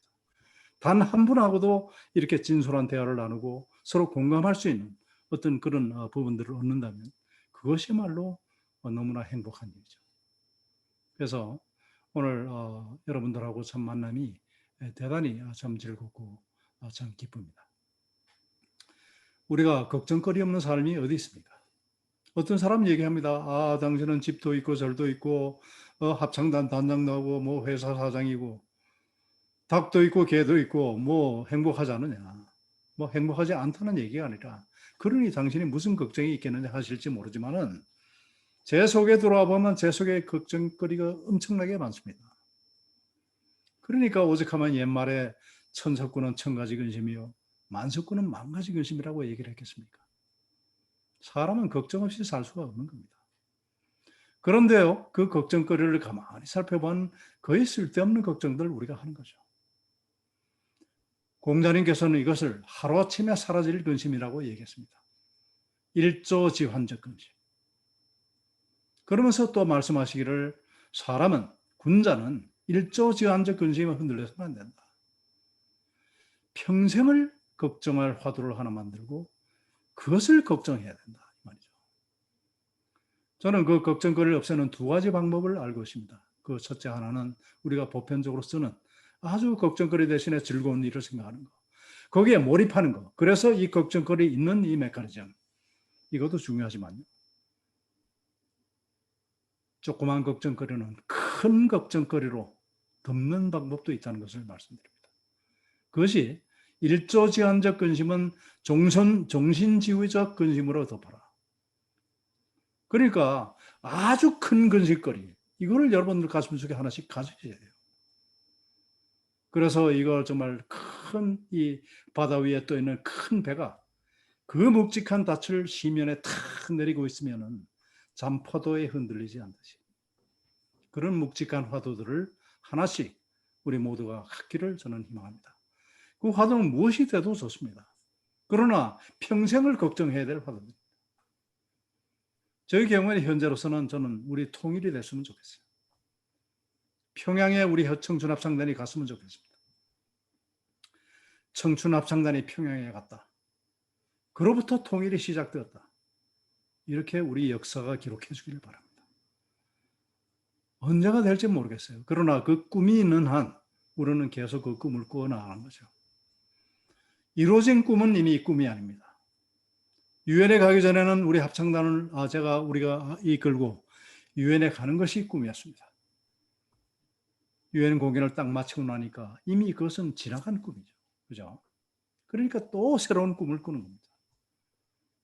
단 한 분하고도 이렇게 진솔한 대화를 나누고 서로 공감할 수 있는 어떤 그런 부분들을 얻는다면 그것이야말로 너무나 행복한 일이죠. 그래서 오늘 여러분들하고 참 만남이 대단히 참 즐겁고 참 기쁩니다. 우리가 걱정거리 없는 삶이 어디 있습니까? 어떤 사람 얘기합니다. 당신은 집도 있고 절도 있고 합창단 단장 나오고 뭐 회사 사장이고 닭도 있고 개도 있고 뭐 행복하지 않느냐. 뭐 행복하지 않다는 얘기가 아니라 그러니 당신이 무슨 걱정이 있겠느냐 하실지 모르지만은 제 속에 들어와 보면 제 속에 걱정거리가 엄청나게 많습니다. 그러니까 오죽하면 옛말에 천석구는 천가지 근심이요 만석구는 만가지 근심이라고 얘기를 했겠습니까? 사람은 걱정 없이 살 수가 없는 겁니다. 그런데요, 그 걱정거리를 가만히 살펴보면 거의 쓸데없는 걱정들을 우리가 하는 거죠. 공자님께서는 이것을 하루아침에 사라질 근심이라고 얘기했습니다. 일조지환적 근심. 그러면서 또 말씀하시기를 군자는 일조지환적 근심에 흔들려서는 안 된다. 평생을 걱정할 화두를 하나 만들고 그것을 걱정해야 된다 이 말이죠. 저는 그 걱정거리를 없애는 두 가지 방법을 알고 있습니다. 그 첫째 하나는 우리가 보편적으로 쓰는 아주 걱정거리 대신에 즐거운 일을 생각하는 거. 거기에 몰입하는 거. 그래서 이 걱정거리 있는 이 메커니즘. 이것도 중요하지만요. 조그만 걱정거리는 큰 걱정거리로 덮는 방법도 있다는 것을 말씀드립니다. 그것이 일조제한적 근심은 종신지휘적 근심으로 덮어라. 그러니까 아주 큰 근심거리, 이거를 여러분들 가슴속에 하나씩 가지셔야 돼요. 그래서 이걸 정말 큰 이 바다 위에 떠 있는 큰 배가 그 묵직한 닻을 시면에 탁 내리고 있으면은 잠포도에 흔들리지 않듯이 그런 묵직한 화두들을 하나씩 우리 모두가 갖기를 저는 희망합니다. 그 화두는 무엇이 돼도 좋습니다. 그러나 평생을 걱정해야 될 화두입니다. 저희 경우에 현재로서는 저는 우리 통일이 됐으면 좋겠어요. 평양에 우리 청춘합창단이 갔으면 좋겠습니다. 청춘합창단이 평양에 갔다. 그로부터 통일이 시작되었다. 이렇게 우리 역사가 기록해 주기를 바랍니다. 언제가 될지 모르겠어요. 그러나 그 꿈이 있는 한 우리는 계속 그 꿈을 꾸어 나가는 거죠. 이루어진 꿈은 이미 꿈이 아닙니다. 유엔에 가기 전에는 우리 합창단을 우리가 이끌고 유엔에 가는 것이 꿈이었습니다. 유엔 공연을 딱 마치고 나니까 이미 그것은 지나간 꿈이죠. 그죠? 그러니까 또 새로운 꿈을 꾸는 겁니다.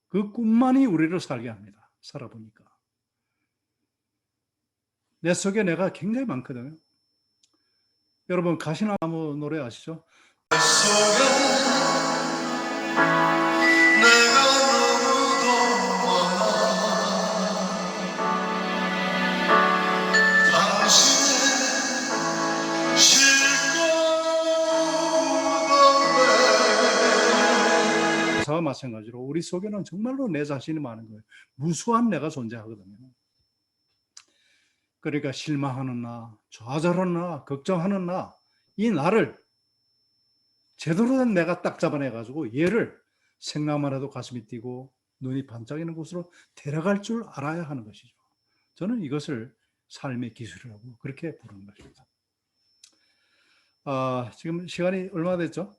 그 꿈만이 우리를 살게 합니다. 살아보니까. 내 속에 내가 굉장히 많거든요. 여러분 가시나무 노래 아시죠? 내 속에 내가 너무도 많아 당신의 실컷 마찬가지로 우리 속에는 정말로 내 자신이 많은 거예요. 무수한 내가 존재하거든요. 그러니까 실망하는 나, 좌절하는 나, 걱정하는 나, 이 나를 제대로 된 내가 딱 잡아내가지고 얘를 생각만 해도 가슴이 뛰고 눈이 반짝이는 곳으로 데려갈 줄 알아야 하는 것이죠. 저는 이것을 삶의 기술이라고 그렇게 부르는 것입니다. 지금 시간이 얼마나 됐죠?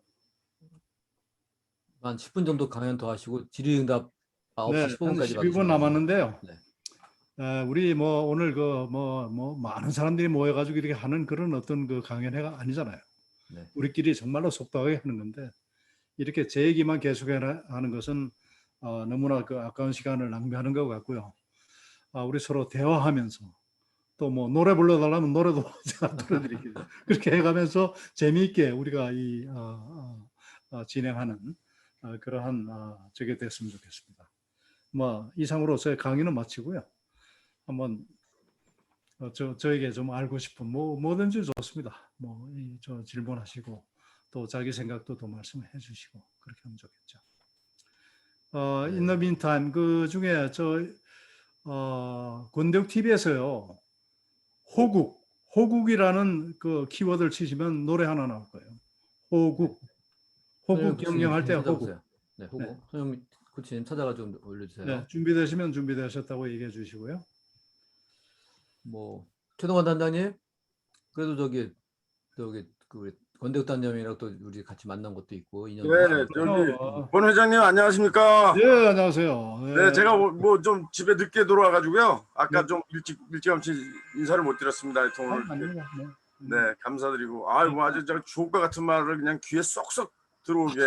한 10분 정도 강연 더 하시고 질의응답 9시 네, 15분까지 12분 남았는데요. 네. 우리 오늘 많은 사람들이 모여가지고 이렇게 하는 그런 어떤 그 강연회가 아니잖아요. 네. 우리끼리 정말로 속도하게 하는 건데 이렇게 제 얘기만 계속하는 것은 너무나 그 아까운 시간을 낭비하는 것 같고요. 우리 서로 대화하면서 또 노래 불러달라면 노래도 제가 들어드리겠습니다. 그렇게 해가면서 재미있게 우리가 진행하는 그러한 저게 됐으면 좋겠습니다. 이상으로 제 강의는 마치고요. 한번 저에게 좀 알고 싶은 뭐든지 좋습니다. 저 질문하시고 또 자기 생각도 더 말씀해 주시고 그렇게 하면 좋겠죠. In the meantime 그 중에 권대욱 TV에서요 호국이라는 그 키워드를 치시면 노래 하나 나올 거예요. 호국 경영할 때 호국. 네, 호국. 네. 소영 코치님 찾아가 좀 올려주세요. 네, 준비되시면 준비되셨다고 얘기해 주시고요. 최동환 단장님, 그래도 저기 그 권대욱 단장님이랑 또 우리 같이 만난 것도 있고 인연도 네, 저기 권 회장님 안녕하십니까? 네, 안녕하세요. 네, 제가 좀 집에 늦게 들어와가지고요. 아까 좀 일찌감치 인사를 못 드렸습니다. 오늘 네, 감사드리고 아주 주옥과 같은 말을 그냥 귀에 쏙쏙 들어오게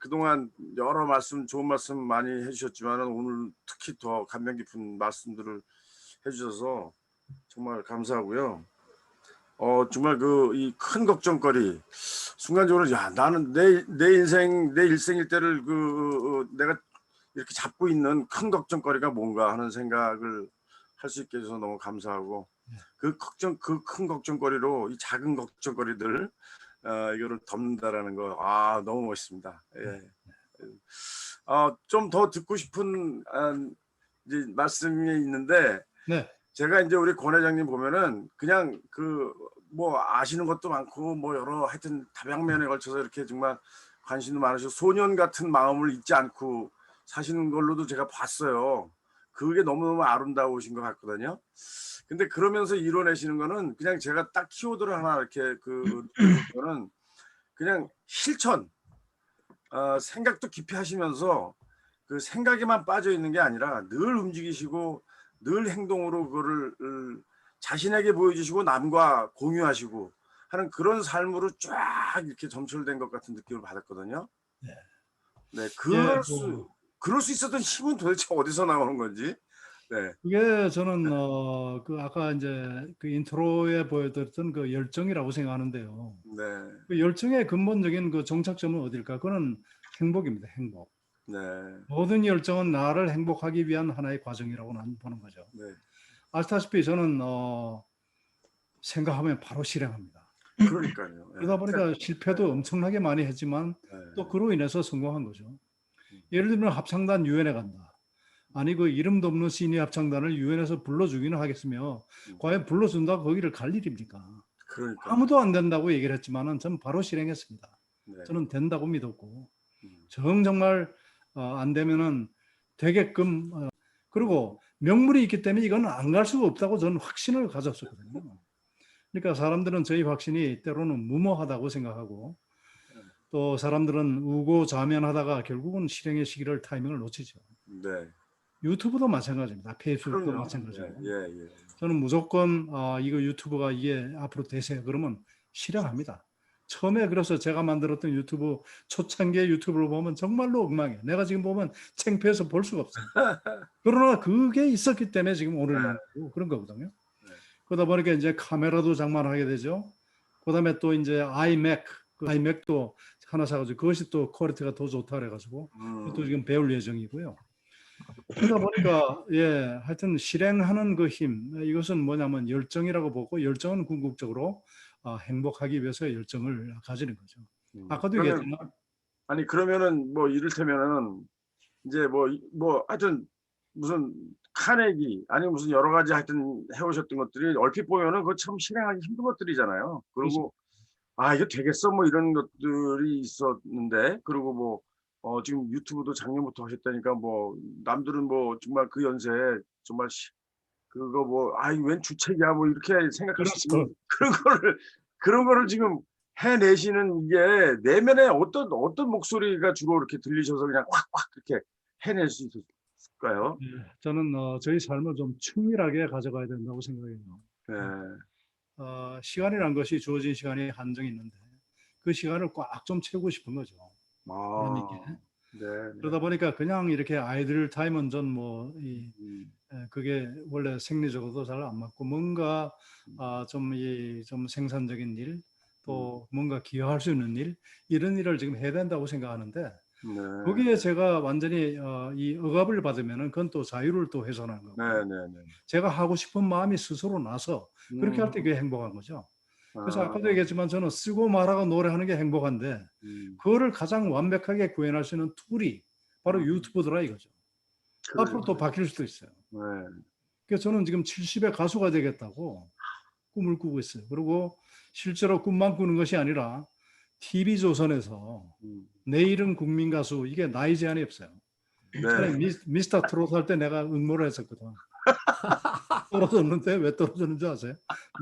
그동안 여러 말씀 좋은 말씀 많이 해주셨지만 오늘 특히 더 감명 깊은 말씀들을 해주셔서 정말 감사하고요. 정말 이 큰 걱정거리 순간적으로 나는 내 인생 내 일생일대를 내가 이렇게 잡고 있는 큰 걱정거리가 뭔가 하는 생각을 할 수 있게 해줘서 너무 감사하고 그 큰 걱정거리로 이 작은 걱정거리들 이거를 덮는다라는 거 너무 멋있습니다. 예. 좀 더 듣고 싶은 이제 말씀이 있는데. 네. 제가 이제 우리 권 회장님 보면은 그냥 뭐 아시는 것도 많고 뭐 여러 하여튼 다방면에 걸쳐서 이렇게 정말 관심도 많으시고 소년 같은 마음을 잊지 않고 사시는 걸로도 제가 봤어요. 그게 너무너무 아름다우신 것 같거든요. 근데 그러면서 이뤄내시는 거는 그냥 제가 딱 키워드를 하나 이렇게 거는 그냥 실천, 생각도 깊이 하시면서 그 생각에만 빠져 있는 게 아니라 늘 움직이시고 늘 행동으로 그거를 자신에게 보여주시고 남과 공유하시고 하는 그런 삶으로 쫙 이렇게 점철된 것 같은 느낌을 받았거든요. 네. 네, 예, 그럴 수 있었던 힘은 도대체 어디서 나오는 건지. 네, 그게 저는 그 아까 이제 그 인트로에 보여드렸던 그 열정이라고 생각하는데요. 네, 그 열정의 근본적인 그 정착점은 어딜까? 그거는 행복입니다. 행복. 네, 모든 열정은 나를 행복하기 위한 하나의 과정이라고 나는 보는 거죠. 네. 아시다시피 저는 생각하면 바로 실행합니다. 그러니까요. 네. 그러다 보니까 실패도 엄청나게 많이 했지만 네. 또 그로 인해서 성공한 거죠. 예를 들면 합창단 유엔에 간다. 아니 그 이름도 없는 시니 합창단을 유엔에서 불러주기는 하겠으며 과연 불러준다고 거기를 갈 일입니까? 그러니까. 아무도 안 된다고 얘기를 했지만은 저는 바로 실행했습니다. 네. 저는 된다고 믿었고 정말 안 되면은 되게끔 그리고 명물이 있기 때문에 이건 안 갈 수가 없다고 저는 확신을 가졌었거든요. 그러니까 사람들은 저희 확신이 때로는 무모하다고 생각하고 또 사람들은 우고자면하다가 결국은 실행의 시기를 타이밍을 놓치죠. 네. 유튜브도 마찬가지입니다. 페이스북도 그럼요. 마찬가지고. 예. 저는 무조건 이거 유튜브가 이게 앞으로 대세야 그러면 실행합니다. 처음에 그래서 제가 만들었던 유튜브 초창기의 유튜브를 보면 정말로 엉망이에요. 내가 지금 보면 창피해서 볼 수가 없어요. 그러나 그게 있었기 때문에 지금 오늘 그런 거거든요. 그러다 보니까 이제 카메라도 장만하게 되죠. 그다음에 또 이제 아이맥, 그 아이맥도 하나 사가지고 그것이 또 퀄리티가 더 좋다 그래가지고 그것도 지금 배울 예정이고요. 그러다 보니까 하여튼 실행하는 그 힘, 이것은 뭐냐면 열정이라고 보고 열정은 궁극적으로 행복하기 위해서 열정을 가지는 거죠. 아까도 얘기했지만 아니 그러면은 뭐 이를테면은 이제 뭐 하여튼 무슨 카네기 아니면 무슨 여러 가지 하여튼 해오셨던 것들이 얼핏 보면은 그거 참 실행하기 힘든 것들이잖아요. 그리고 이거 되겠어 뭐 이런 것들이 있었는데 그리고 뭐 지금 유튜브도 작년부터 하셨다니까 뭐 남들은 뭐 정말 그 연세에 정말 그거 뭐 이거 웬 주책이야 뭐 이렇게 생각할 수 있는 그런 거를 지금 해내시는 이게 내면에 어떤 목소리가 주로 이렇게 들리셔서 그냥 확 이렇게 해낼 수 있을까요? 저는 저희 삶을 좀 충실하게 가져가야 된다고 생각해요. 네. 시간이란 것이 주어진 시간이 한정이 있는데 그 시간을 꽉 좀 채우고 싶은 거죠. 네. 그러다 보니까 그냥 이렇게 아이들 타임은 전 그게 원래 생리적으로도 잘 안 맞고 뭔가 좀 생산적인 일, 또 뭔가 기여할 수 있는 일 이런 일을 지금 해야 된다고 생각하는데 거기에 제가 완전히 이 억압을 받으면은 그건 또 자유를 또 훼손하는 거고. 제가 하고 싶은 마음이 스스로 나서 그렇게 할 때 그게 행복한 거죠. 그래서 아까도 얘기했지만 저는 쓰고 말하고 노래하는 게 행복한데 그거를 가장 완벽하게 구현할 수 있는 툴이 바로 유튜브더라 이거죠. 앞으로 또 바뀔 수도 있어요. 그래서 저는 지금 70의 가수가 되겠다고 꿈을 꾸고 있어요. 그리고 실제로 꿈만 꾸는 것이 아니라 TV조선에서 내일은 국민 가수 이게 나이 제한이 없어요. 미스터 트롯 할 때 내가 응모를 했었거든. 떨어졌는데 왜 떨어졌는 줄 아세요?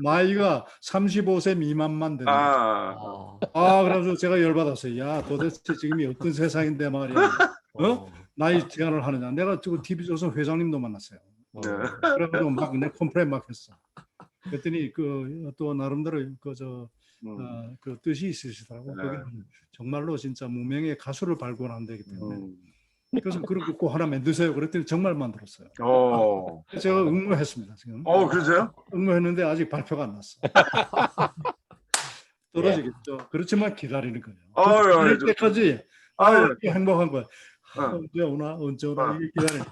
나이가 35세 미만만 되는 그래서 제가 열받았어요. 야 도대체 지금이 어떤 세상인데 말이야. 나이 제한을 하느냐. 내가 지금 TV조선 회장님도 만났어요. 그래가지고 막 내 컴플레인 막 했어. 그랬더니 또 나름대로 그 뜻이 있으시더라고. 그게 정말로 진짜 무명의 가수를 발굴한 데기 때문에. 그래서 그렇게 꼭 하나 만드세요. 그랬더니 정말 만들었어요. 제가 응모했습니다. 지금. 그러세요? 응모했는데 아직 발표가 안 났어. 떨어지겠죠. 그렇지만 기다리는 거예요. 기다릴 때까지 행복한 거야. 언제 오나 이게 기다려.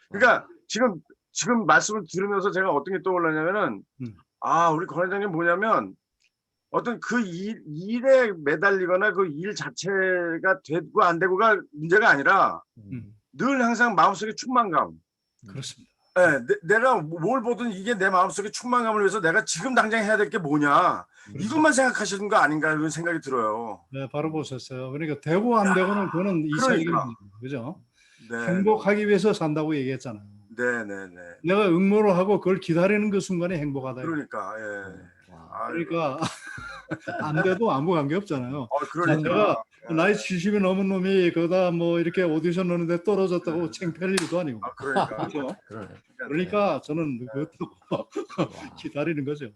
그러니까 지금 말씀을 들으면서 제가 어떤 게 떠올랐냐면은 우리 권 회장님 뭐냐면 어떤 그 일에 매달리거나 그 일 자체가 되고 안 되고가 문제가 아니라 늘 항상 마음속에 충만감. 그렇습니다. 내가 뭘 보든 이게 내 마음속에 충만감을 위해서 내가 지금 당장 해야 될 게 뭐냐 이것만 생각하시는 거 아닌가 이런 생각이 들어요. 네, 바로 보셨어요. 그러니까 되고 안 되고는 그거는 이차적인 그러니까. 문제입니다. 그죠? 네, 행복하기 위해서 산다고 얘기했잖아요. 네네네. 내가 응모를 하고 그걸 기다리는 그 순간이 행복하다. 그러니까 예. 와. 아이고. 그러니까 안 돼도 아무 관계 없잖아요. 그러니까. 내가 나이 70이 넘은 놈이 거기다 뭐 이렇게 오디션 넣는데 떨어졌다고 창피할 일도 아니고. 그러니까. 그렇죠? 그러네. 그러니까 저는 그것도 와. 기다리는 거죠.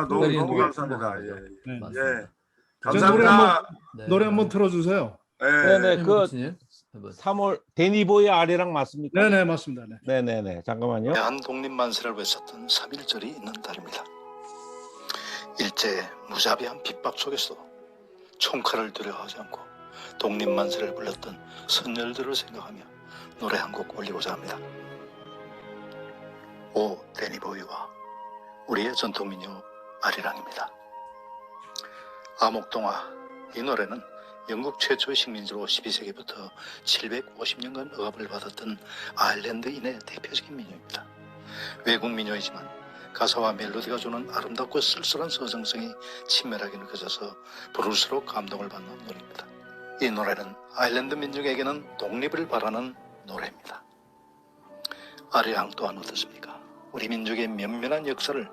너무 기다리는 게 감사합니다. 행복한 거죠. 예. 네. 맞습니다. 예. 감사합니다. 네. 노래 한번 틀어주세요. 네네, 네, 그 코치님. 한번. 3월 데니보이 아리랑 맞습니까? 네네 맞습니다. 네. 네네네, 잠깐만요. 대한 독립만세를 외쳤던 3.1절이 있는 달입니다. 일제의 무자비한 핍박 속에서도 총칼을 두려워하지 않고 독립만세를 불렀던 선열들을 생각하며 노래 한 곡 올리고자 합니다. 오 데니보이와 우리의 전통민요 아리랑입니다. 아목동화, 이 노래는 영국 최초의 식민지로 12세기부터 750년간 억압을 받았던 아일랜드인의 대표적인 민요입니다. 외국 민요이지만 가사와 멜로디가 주는 아름답고 쓸쓸한 서정성이 친밀하게 느껴져서 부를수록 감동을 받는 노래입니다. 이 노래는 아일랜드 민족에게는 독립을 바라는 노래입니다. 아리랑 또한 어떻습니까? 우리 민족의 면면한 역사를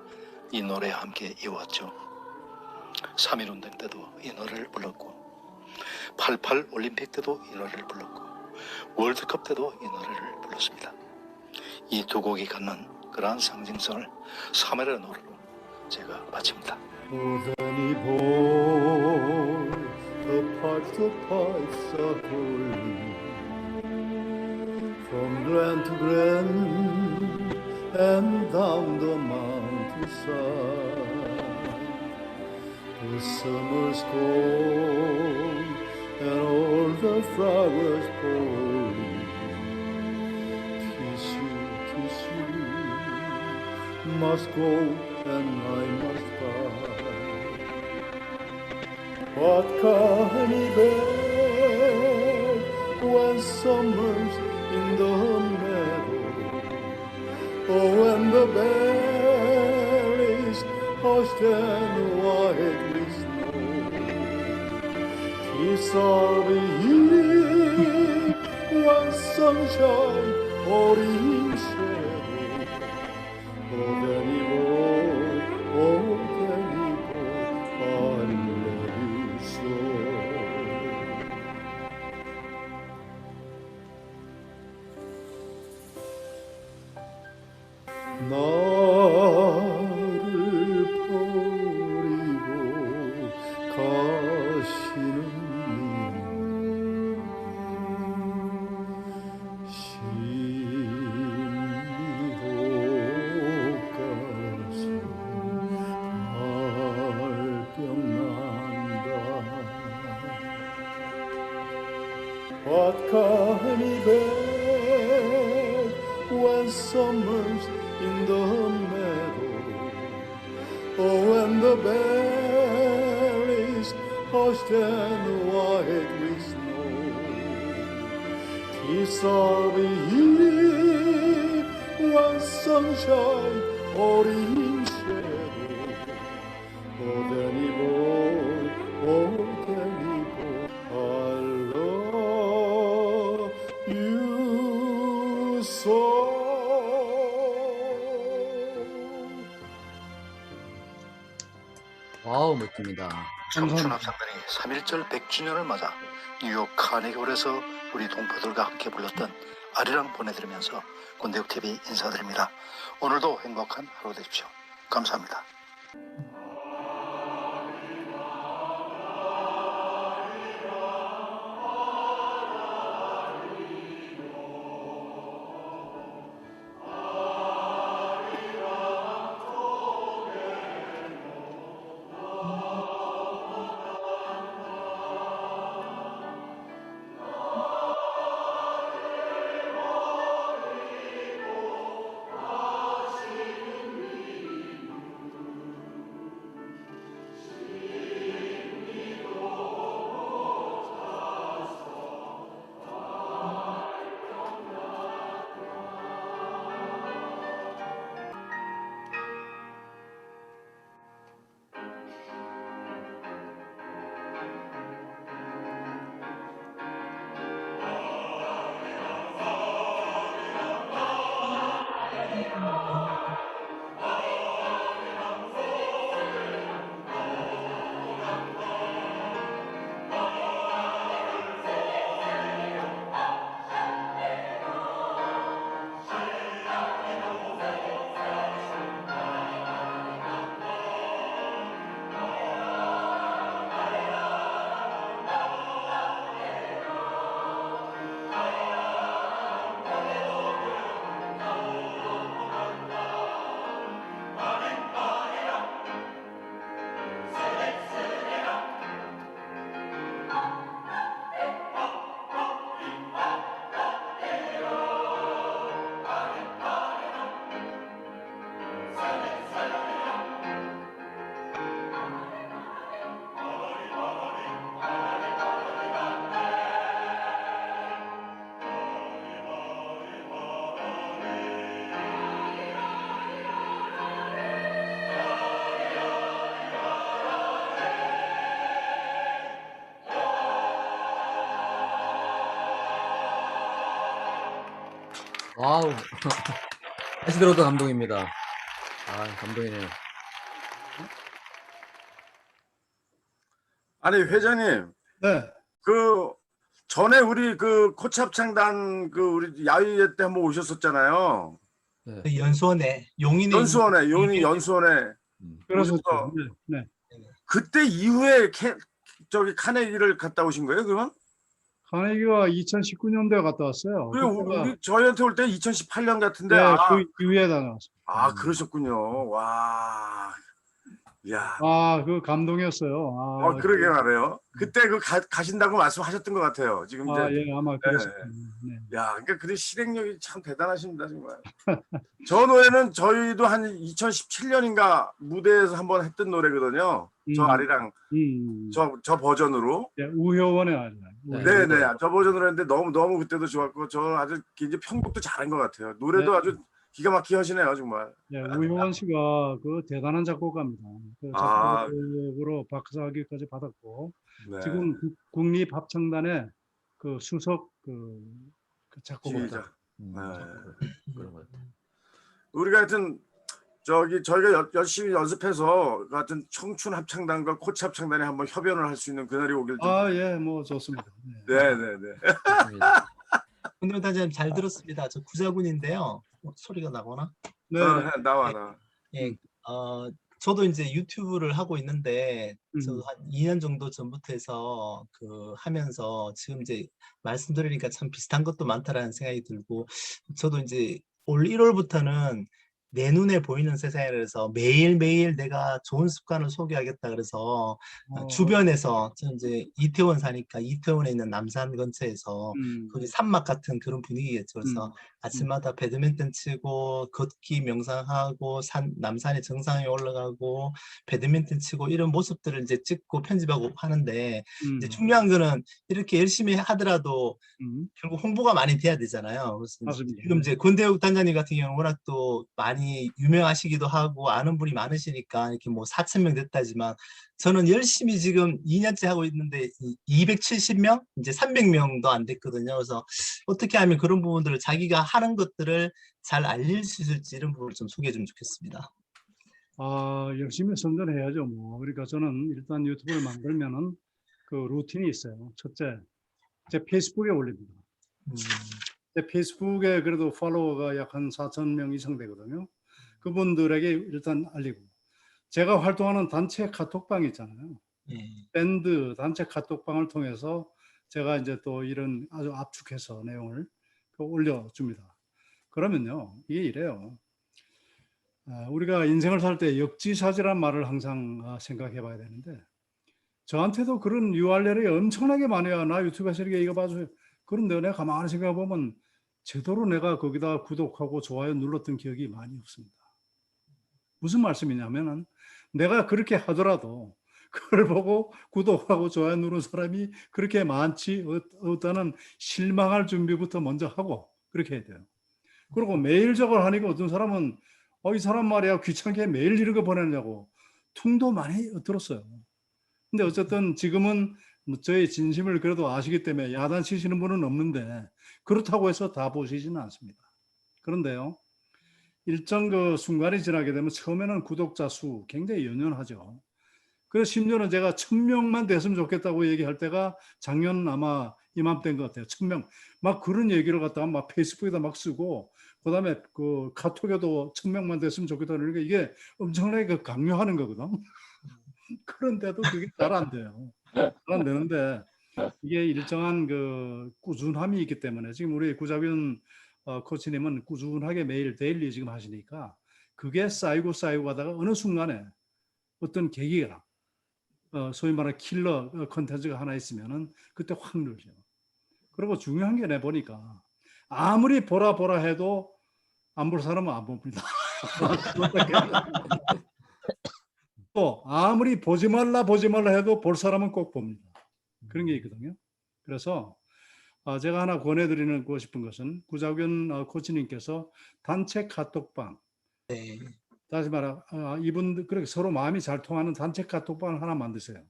이 노래와 함께 이어왔죠. 3.1운동 때도 이 노래를 불렀고 88 올림픽 때도 이 노래를 불렀고 월드컵 때도 이 노래를 불렀습니다. 이 두 곡이 갖는 그러한 상징성을 3일의 노래로 제가 바칩니다. Danny boy, the pipes are calling from glen to glen and down the mountainside. The summer's gone and all the flowers falling. Kiss you, must go and I must buy. What can he bear when summer's in the meadow? Oh, when the berries hushed and white with snow. Kiss all the year when sunshine or in shadow. Oh, Danny boy, oh, Danny boy, I love you so. 나를 버리고 가시는 What can he bear when summer's in the meadow? Oh, when the berries hushed and white with snow. Kiss all the year when sunshine or in shadow. Oh, Danny boy, oh, Danny boy, I love you so. 와우, 멋집니다. 청춘 합창단이 3.1절 100주년을 맞아 뉴욕 카네기홀에서 우리 동포들과 함께 불렀던 아리랑 보내드리면서 권대욱TV 인사드립니다. 오늘도 행복한 하루 되십시오. 감사합니다. 와우. 다시 들어도 감동입니다. 아, 감동이네요. 아니 회장님 네. 그 전에 우리 그 코치 합창단 그 우리 야유회 때 한번 오셨었잖아요. 네. 그 연수원에 용인에 연수원에 용인 있는 연수원에 그래서 오셔서 네. 그때 이후에 저기 카네기를 갔다 오신 거예요? 그러면? 카네기가 2019년도에 갔다 왔어요. 그 그때가 우리 저희한테 올 때 2018년 같은데 네, 그 이후에 다녀왔어요. 그러셨군요. 와. 야. 그 감동이었어요. 그러게 말해요. 그때 그 가신다고 말씀하셨던 것 같아요. 지금 이제 예, 아마 그랬을 거예요. 네. 야, 그러니까 그 실행력이 참 대단하십니다, 정말. 저 노래는 저희도 한 2017년인가 무대에서 한번 했던 노래거든요. 저 아리랑 저 버전으로. 네, 우효원의 아리랑. 네, 저 버전으로 했는데 너무 그때도 좋았고 저 아주 이제 편곡도 잘한 것 같아요. 노래도 네. 아주 기가 막히게 하시네요, 정말. 네, 우효원 씨가 그 대단한 작곡가입니다. 그 작곡으로 박사학위까지 받았고 네. 지금 국립합창단의 그 수석 그 작곡가. 지휘자. 네. 그런 것 같아요. 우리가 하여튼 저희가 열심히 연습해서 같은 청춘 합창단과 코치 합창단이 한번 협연을 할 수 있는 그날이 오길 좀. 예, 뭐 좋습니다. 네. 좋습니다. 오늘 단장님 잘 들었습니다. 저 구자군인데요. 소리가 나거나? 네. 나와. 예, 저도 이제 유튜브를 하고 있는데 저 한 2년 정도 전부터 해서 그 하면서 지금 이제 말씀드리니까 참 비슷한 것도 많다라는 생각이 들고 저도 이제 올 1월부터는 내 눈에 보이는 세상에서 매일매일 내가 좋은 습관을 소개하겠다 그래서 주변에서 저 이제 이태원 사니까 이태원에 있는 남산 근처에서 거기 산막 같은 그런 분위기겠죠. 그래서 아침마다 배드민턴 치고 걷기 명상하고 남산의 정상에 올라가고 배드민턴 치고 이런 모습들을 이제 찍고 편집하고 하는데 이제 중요한 거는 이렇게 열심히 하더라도 결국 홍보가 많이 돼야 되잖아요. 그래서 맞습니다. 지금 이제 권대욱 단장님 같은 경우는 워낙 또 많이 유명하시기도 하고 아는 분이 많으시니까 이렇게 뭐 4,000명 됐다지만 저는 열심히 지금 2년째 하고 있는데 270명? 이제 300명도 안 됐거든요. 그래서 어떻게 하면 그런 부분들을 자기가 하는 것들을 잘 알릴 수 있을지 이런 부분을 좀 소개해 주면 좋겠습니다. 열심히 선전해야죠. 뭐. 그러니까 저는 일단 유튜브를 만들면은 그 루틴이 있어요. 첫째, 제 페이스북에 올립니다. 제 페이스북에 그래도 팔로워가 약 한 4,000명 이상 되거든요. 그분들에게 일단 알리고 제가 활동하는 단체 카톡방이 있잖아요. 밴드 단체 카톡방을 통해서 제가 이제 또 이런 아주 압축해서 내용을 올려줍니다. 그러면요, 이게 이래요. 우리가 인생을 살 때 역지사지란 말을 항상 생각해 봐야 되는데 저한테도 그런 URL이 엄청나게 많아요. 나 유튜브에서 이거 봐줘요. 그런데 내가 가만히 생각해 보면 제대로 내가 거기다 구독하고 좋아요 눌렀던 기억이 많이 없습니다. 무슨 말씀이냐면은 내가 그렇게 하더라도 그걸 보고 구독하고 좋아요 누른 사람이 그렇게 많지 없다는 실망할 준비부터 먼저 하고 그렇게 해야 돼요. 그리고 메일 저걸 하니까 어떤 사람은 이 사람 말이야 귀찮게 메일 이런 거 보내냐고 퉁도 많이 들었어요. 근데 어쨌든 지금은 저의 진심을 그래도 아시기 때문에 야단치시는 분은 없는데 그렇다고 해서 다 보시지는 않습니다. 그런데요, 일정 그 순간이 지나게 되면 처음에는 구독자 수 굉장히 연연하죠. 그래서 심지어는 제가 1,000명만 됐으면 좋겠다고 얘기할 때가 작년 아마 이맘때인 것 같아요. 1,000명. 막 그런 얘기를 갖다가 막 페이스북에다 막 쓰고, 그 다음에 그 카톡에도 1,000명만 됐으면 좋겠다. 그러니까 이게 엄청나게 그 강요하는 거거든. 그런데도 그게 잘 안 돼요. 잘 안 되는데, 이게 일정한 그 꾸준함이 있기 때문에 지금 우리 구자균 코치님은 꾸준하게 매일 데일리 지금 하시니까 그게 쌓이고 가다가 어느 순간에 어떤 계기가 소위 말하는 킬러 컨텐츠가 하나 있으면은 그때 확 늘죠. 그리고 중요한 게 내보니까 아무리 보라 해도 안 볼 사람은 안 봅니다. 또 아무리 보지 말라 해도 볼 사람은 꼭 봅니다. 그런 게 있거든요. 그래서 제가 하나 권해드리고 싶은 것은 구자균 코치님께서 단체 카톡방, 다시 말해 이분들 그렇게 서로 마음이 잘 통하는 단체 카톡방을 하나 만드세요.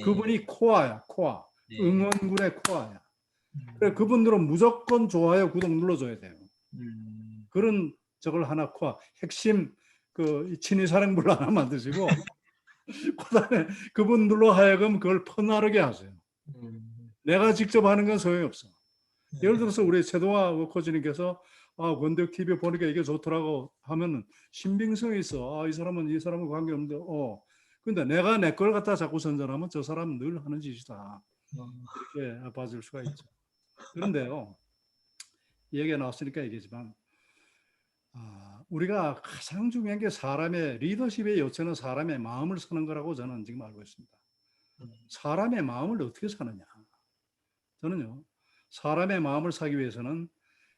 그분이 코아야, 코아. 응원군의 코아야. 그래 그분들은 무조건 좋아요, 구독 눌러줘야 돼요. 그런 저걸 하나 핵심 그 친위사령부를 하나 만드시고 그다음에 그분들로 하여금 그걸 퍼나르게 하세요. 내가 직접 하는 건 소용이 없어. 예를 들어서 우리 최동화 코치님께서 권대욱 TV 보니까 이게 좋더라고 하면은 신빙성이 있어. 이 사람은 이 사람은 관계없는데 근데 내가 내 걸 갖다 자꾸 선전하면 저 사람은 늘 하는 짓이다. 이렇게 봐줄 수가 있죠. 그런데요, 얘기가 나왔으니까 얘기지만 우리가 가장 중요한 게 사람의 리더십의 요체는 사람의 마음을 사는 거라고 저는 지금 알고 있습니다. 사람의 마음을 어떻게 사느냐. 저는요, 사람의 마음을 사기 위해서는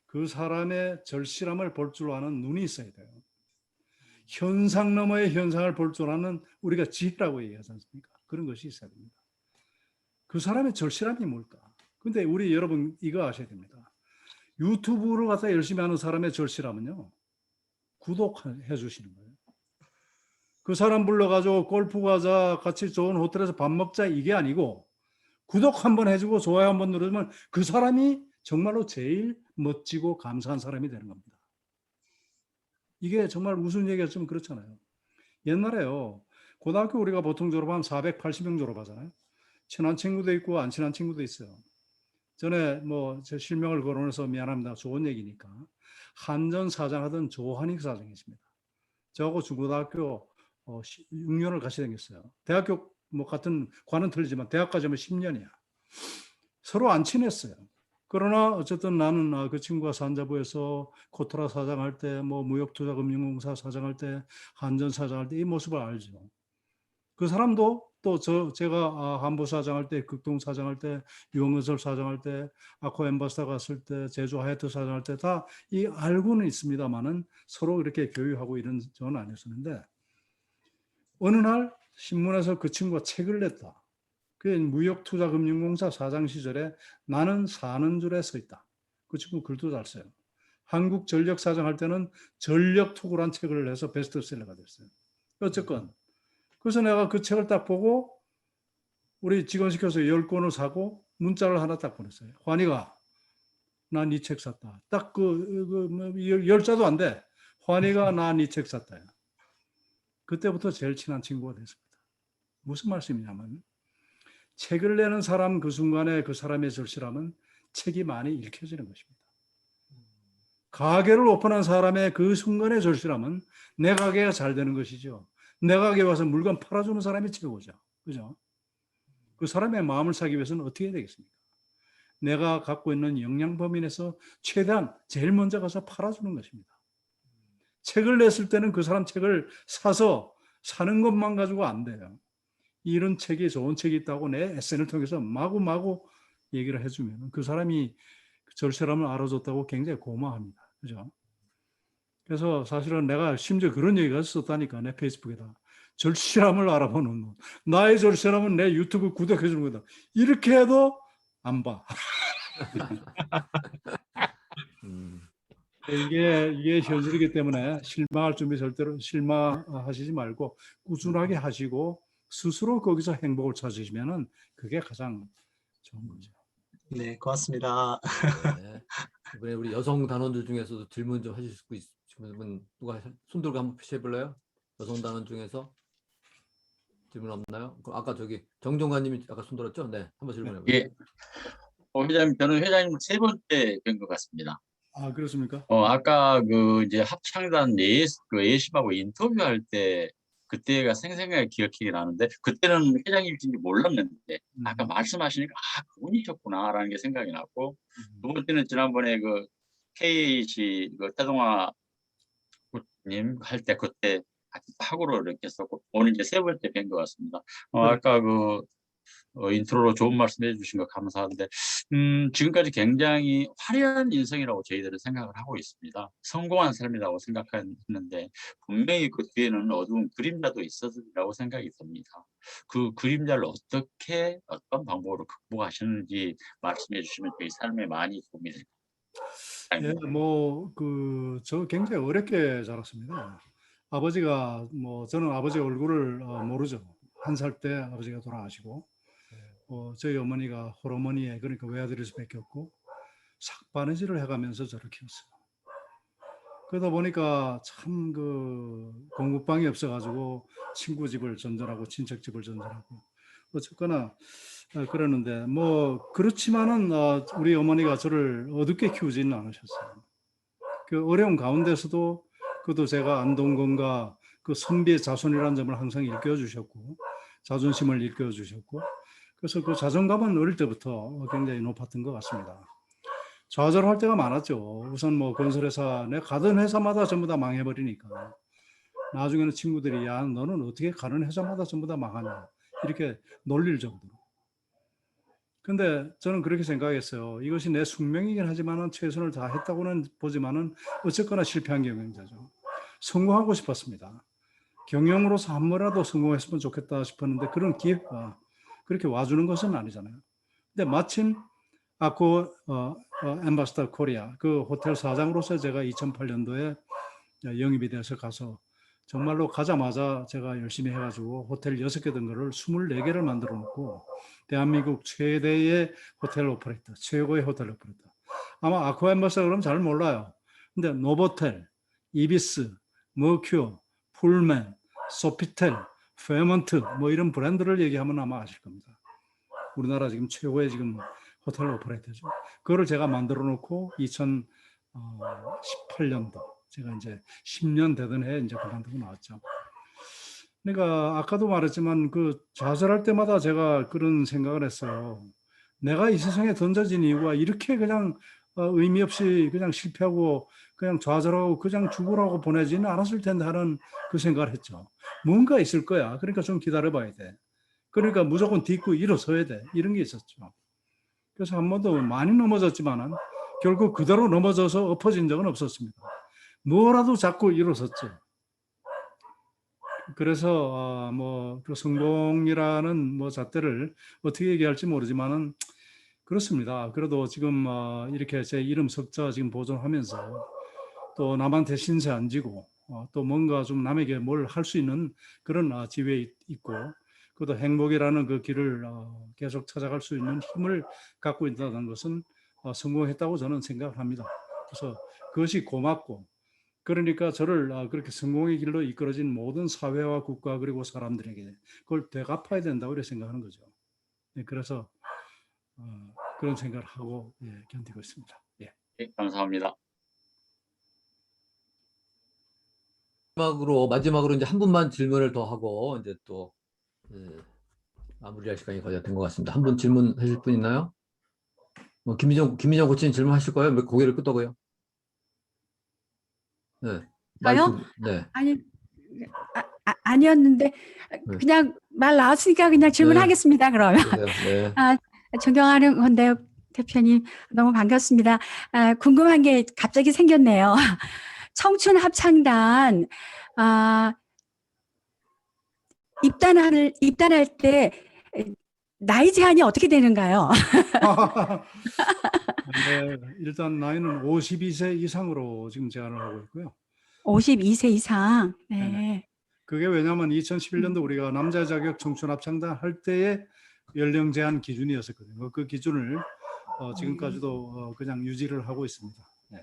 그 사람의 절실함을 볼 줄 아는 눈이 있어야 돼요. 현상 너머의 현상을 볼 줄 아는 우리가 지혜라고 얘기하지 않습니까? 그런 것이 있어야 됩니다. 그 사람의 절실함이 뭘까? 근데 우리 여러분 이거 아셔야 됩니다. 유튜브를 갖다 열심히 하는 사람의 절실함은요, 구독해 주시는 거예요. 그 사람 불러가지고 골프 가자, 같이 좋은 호텔에서 밥 먹자 이게 아니고 구독 한번 해주고 좋아요 한번 누르면 그 사람이 정말로 제일 멋지고 감사한 사람이 되는 겁니다. 이게 정말 무슨 얘기가 좀 그렇잖아요. 옛날에요, 고등학교 우리가 보통 졸업하면 480명 졸업하잖아요. 친한 친구도 있고 안 친한 친구도 있어요. 전에 제 실명을 거론해서 미안합니다. 좋은 얘기니까. 한전 사장 하던 조한익 사장이십니다. 저하고 중고등학교 6년을 같이 다녔어요. 대학교 같은 과는 틀리지만 대학까지 하면 10년이야. 서로 안 친했어요. 그러나 어쨌든 나는 그 친구가 산자부에서 코토라 사장할 때, 무역투자금융공사 사장할 때, 한전 사장할 때 이 모습을 알죠. 그 사람도 또 제가 한보 사장할 때, 극동 사장할 때, 유흥건설 사장할 때, 아코 엠바스다 갔을 때, 제주 하얏트 사장할 때 다 이 알고는 있습니다만은 서로 이렇게 교류하고 이런 저는 아니었었는데 어느 날 신문에서 그 친구가 책을 냈다. 그 무역투자금융공사 사장 시절에 나는 사는 줄에 서 있다. 그 친구 글도 잘 써요. 한국전력 사장 할 때는 전력투구란 책을 내서 베스트셀러가 됐어요. 어쨌건 그래서 내가 그 책을 딱 보고 우리 직원 시켜서 10권을 사고 문자를 하나 딱 보냈어요. 환희가 나 네 책 샀다. 딱 열자도 안 돼. 환희가 나 네 책 샀다. 그때부터 제일 친한 친구가 됐습니다. 무슨 말씀이냐면 책을 내는 사람 그 순간에 그 사람의 절실함은 책이 많이 읽혀지는 것입니다. 가게를 오픈한 사람의 그 순간의 절실함은 내 가게가 잘 되는 것이죠. 내 가게에 와서 물건 팔아주는 사람이 최고죠. 그죠? 그 사람의 마음을 사기 위해서는 어떻게 해야 되겠습니까? 내가 갖고 있는 역량 범위 내에서 최대한 제일 먼저 가서 팔아주는 것입니다. 책을 냈을 때는 그 사람 책을 사서 사는 것만 가지고 안 돼요. 이런 책이 좋은 책이 있다고 내 SNS를 통해서 마구마구 얘기를 해주면 그 사람이 절실함을 알아줬다고 굉장히 고마워합니다. 그죠? 그래서 사실은 내가 심지어 그런 얘기가 썼다니까 내 페이스북에다. 절실함을 알아보는 놈. 나의 절실함은 내 유튜브 구독해 주는 거다. 이렇게 해도 안 봐. 이게 현실이기 때문에 실망할 준비 절대로 실망하시지 말고 꾸준하게 하시고 스스로 거기서 행복을 찾으시면은 그게 가장 좋은 거죠. 네, 고맙습니다. 네. 이번에 우리 여성 단원들 중에서도 질문 좀 하실 수 있으신 분 누가 손 들고 한번 표시해볼래요? 여성 단원 중에서 질문 없나요? 그럼 아까 저기 정종관님이 아까 손 들었죠? 네, 한번 질문해보세요. 예. 회장님, 저는 회장님 세 번째 뵌 것 같습니다. 아, 그렇습니까? 아까 이제 합창단 예심하고 인터뷰할 때 그때가 생생하게 기억이 나는데 그때는 회장님이신지 몰랐는데 아까 말씀하시니까 그분이셨구나라는 게 생각이 났고 두 번째는 지난번에 KH 태동화 님 할 때 그때 같이 사고를 이렇게 했었고 오늘 이제 세 번째 뵌 것 같습니다. 아까 인트로로 좋은 말씀 해주신 거 감사한데 지금까지 굉장히 화려한 인생이라고 저희들은 생각을 하고 있습니다. 성공한 삶이라고 생각했는데 분명히 그 뒤에는 어두운 그림자도 있었으리라고 생각이 듭니다. 그 그림자를 어떤 방법으로 극복하시는지 말씀해 주시면 저희 삶에 많이 도움이 될 것 예, 같습니다. 저 굉장히 어렵게 자랐습니다. 아버지가 저는 아버지 얼굴을 모르죠. 1살 때 아버지가 돌아가시고 저희 어머니가 홀어머니에 그러니까 외아들에서 뺏겼고 삭바느질을 해가면서 저를 키웠어요. 그러다 보니까 참 그 공부방이 없어가지고 친구 집을 전전하고 친척 집을 전전하고 어쨌거나 그러는데 뭐 그렇지만은 우리 어머니가 저를 어둡게 키우지는 않으셨어요. 그 어려운 가운데서도 그것도 제가 안동건과 그 선비의 자손이라는 점을 항상 일깨워주셨고 자존심을 일깨워주셨고 그래서 그 자존감은 어릴 때부터 굉장히 높았던 것 같습니다. 좌절할 때가 많았죠. 우선 뭐 건설회사 내가 가던 회사마다 전부 다 망해버리니까 나중에는 친구들이 야 너는 어떻게 가는 회사마다 전부 다 망하냐 이렇게 놀릴 정도로. 근데 저는 그렇게 생각했어요. 이것이 내 숙명이긴 하지만은 최선을 다했다고는 보지만은 어쨌거나 실패한 경영자죠. 성공하고 싶었습니다. 경영으로서 한 번이라도 성공했으면 좋겠다 싶었는데 그런 기회가 그렇게 와주는 것은 아니잖아요. 근데 마침 아코 엠바스더 코리아 그 호텔 사장으로서 제가 2008년도에 영입이 돼서 가서 정말로 가자마자 제가 열심히 해가지고 호텔 6개 된 거를 24개를 만들어 놓고 대한민국 최대의 호텔 오퍼레이터, 최고의 호텔 오퍼레이터. 아마 아코 엠바스더 그러면 잘 몰라요. 근데 노보텔, 이비스, 머큐어, 풀맨, 소피텔, 페어먼트 뭐 이런 브랜드를 얘기하면 아마 아실 겁니다. 우리나라 지금 최고의 지금 호텔 오퍼레이터죠. 그거를 제가 만들어 놓고 2018년도 제가 이제 10년 되던 해에 이제 그만두고 나왔죠. 그러니까 아까도 말했지만 그 좌절할 때마다 제가 그런 생각을 했어요. 내가 이 세상에 던져진 이유가 이렇게 그냥 의미 없이 그냥 실패하고 그냥 좌절하고 그냥 죽으라고 보내지는 않았을 텐데 하는 그 생각을 했죠. 뭔가 있을 거야. 그러니까 좀 기다려봐야 돼. 그러니까 무조건 딛고 일어서야 돼. 이런 게 있었죠. 그래서 한 번도 많이 넘어졌지만은 결국 그대로 넘어져서 엎어진 적은 없었습니다. 뭐라도 자꾸 일어섰죠. 그래서 뭐 그 성공이라는 뭐 잣대를 어떻게 얘기할지 모르지만은 그렇습니다. 그래도 지금 이렇게 제 이름 석자 지금 보존하면서 또 남한테 신세 안 지고 또 뭔가 좀 남에게 뭘 할 수 있는 그런 지위에 있고 그것도 행복이라는 그 길을 계속 찾아갈 수 있는 힘을 갖고 있다는 것은 성공했다고 저는 생각을 합니다. 그래서 그것이 고맙고 그러니까 저를 그렇게 성공의 길로 이끌어진 모든 사회와 국가 그리고 사람들에게 그걸 되갚아야 된다고 이렇게 생각하는 거죠. 네, 그래서 그런 생각을 하고 견디고 있습니다. 예. 예, 감사합니다. 마지막으로 이제 한 분만 질문을 더 하고 이제 또 마무리할 시간이 거의 된 것 같습니다. 한 분 질문하실 분 있나요? 뭐 김민정 코치님 질문하실 거예요? 왜 고개를 끄덕어요? 네. 저요? 네. 아니 아니었는데 네. 그냥 말 나왔으니까 그냥 질문하겠습니다. 그러면 네. 존경하는 권대욱 대표님 너무 반갑습니다. 궁금한 게 갑자기 생겼네요. 청춘 합창단 입단할 때 나이 제한이 어떻게 되는가요? 네, 일단 나이는 52세 이상으로 지금 제한을 하고 있고요. 52세 이상. 네. 네네. 그게 왜냐하면 2011년도 우리가 남자 자격 청춘 합창단 할 때의 연령 제한 기준이었었거든요. 그 기준을 지금까지도 그냥 유지를 하고 있습니다. 네.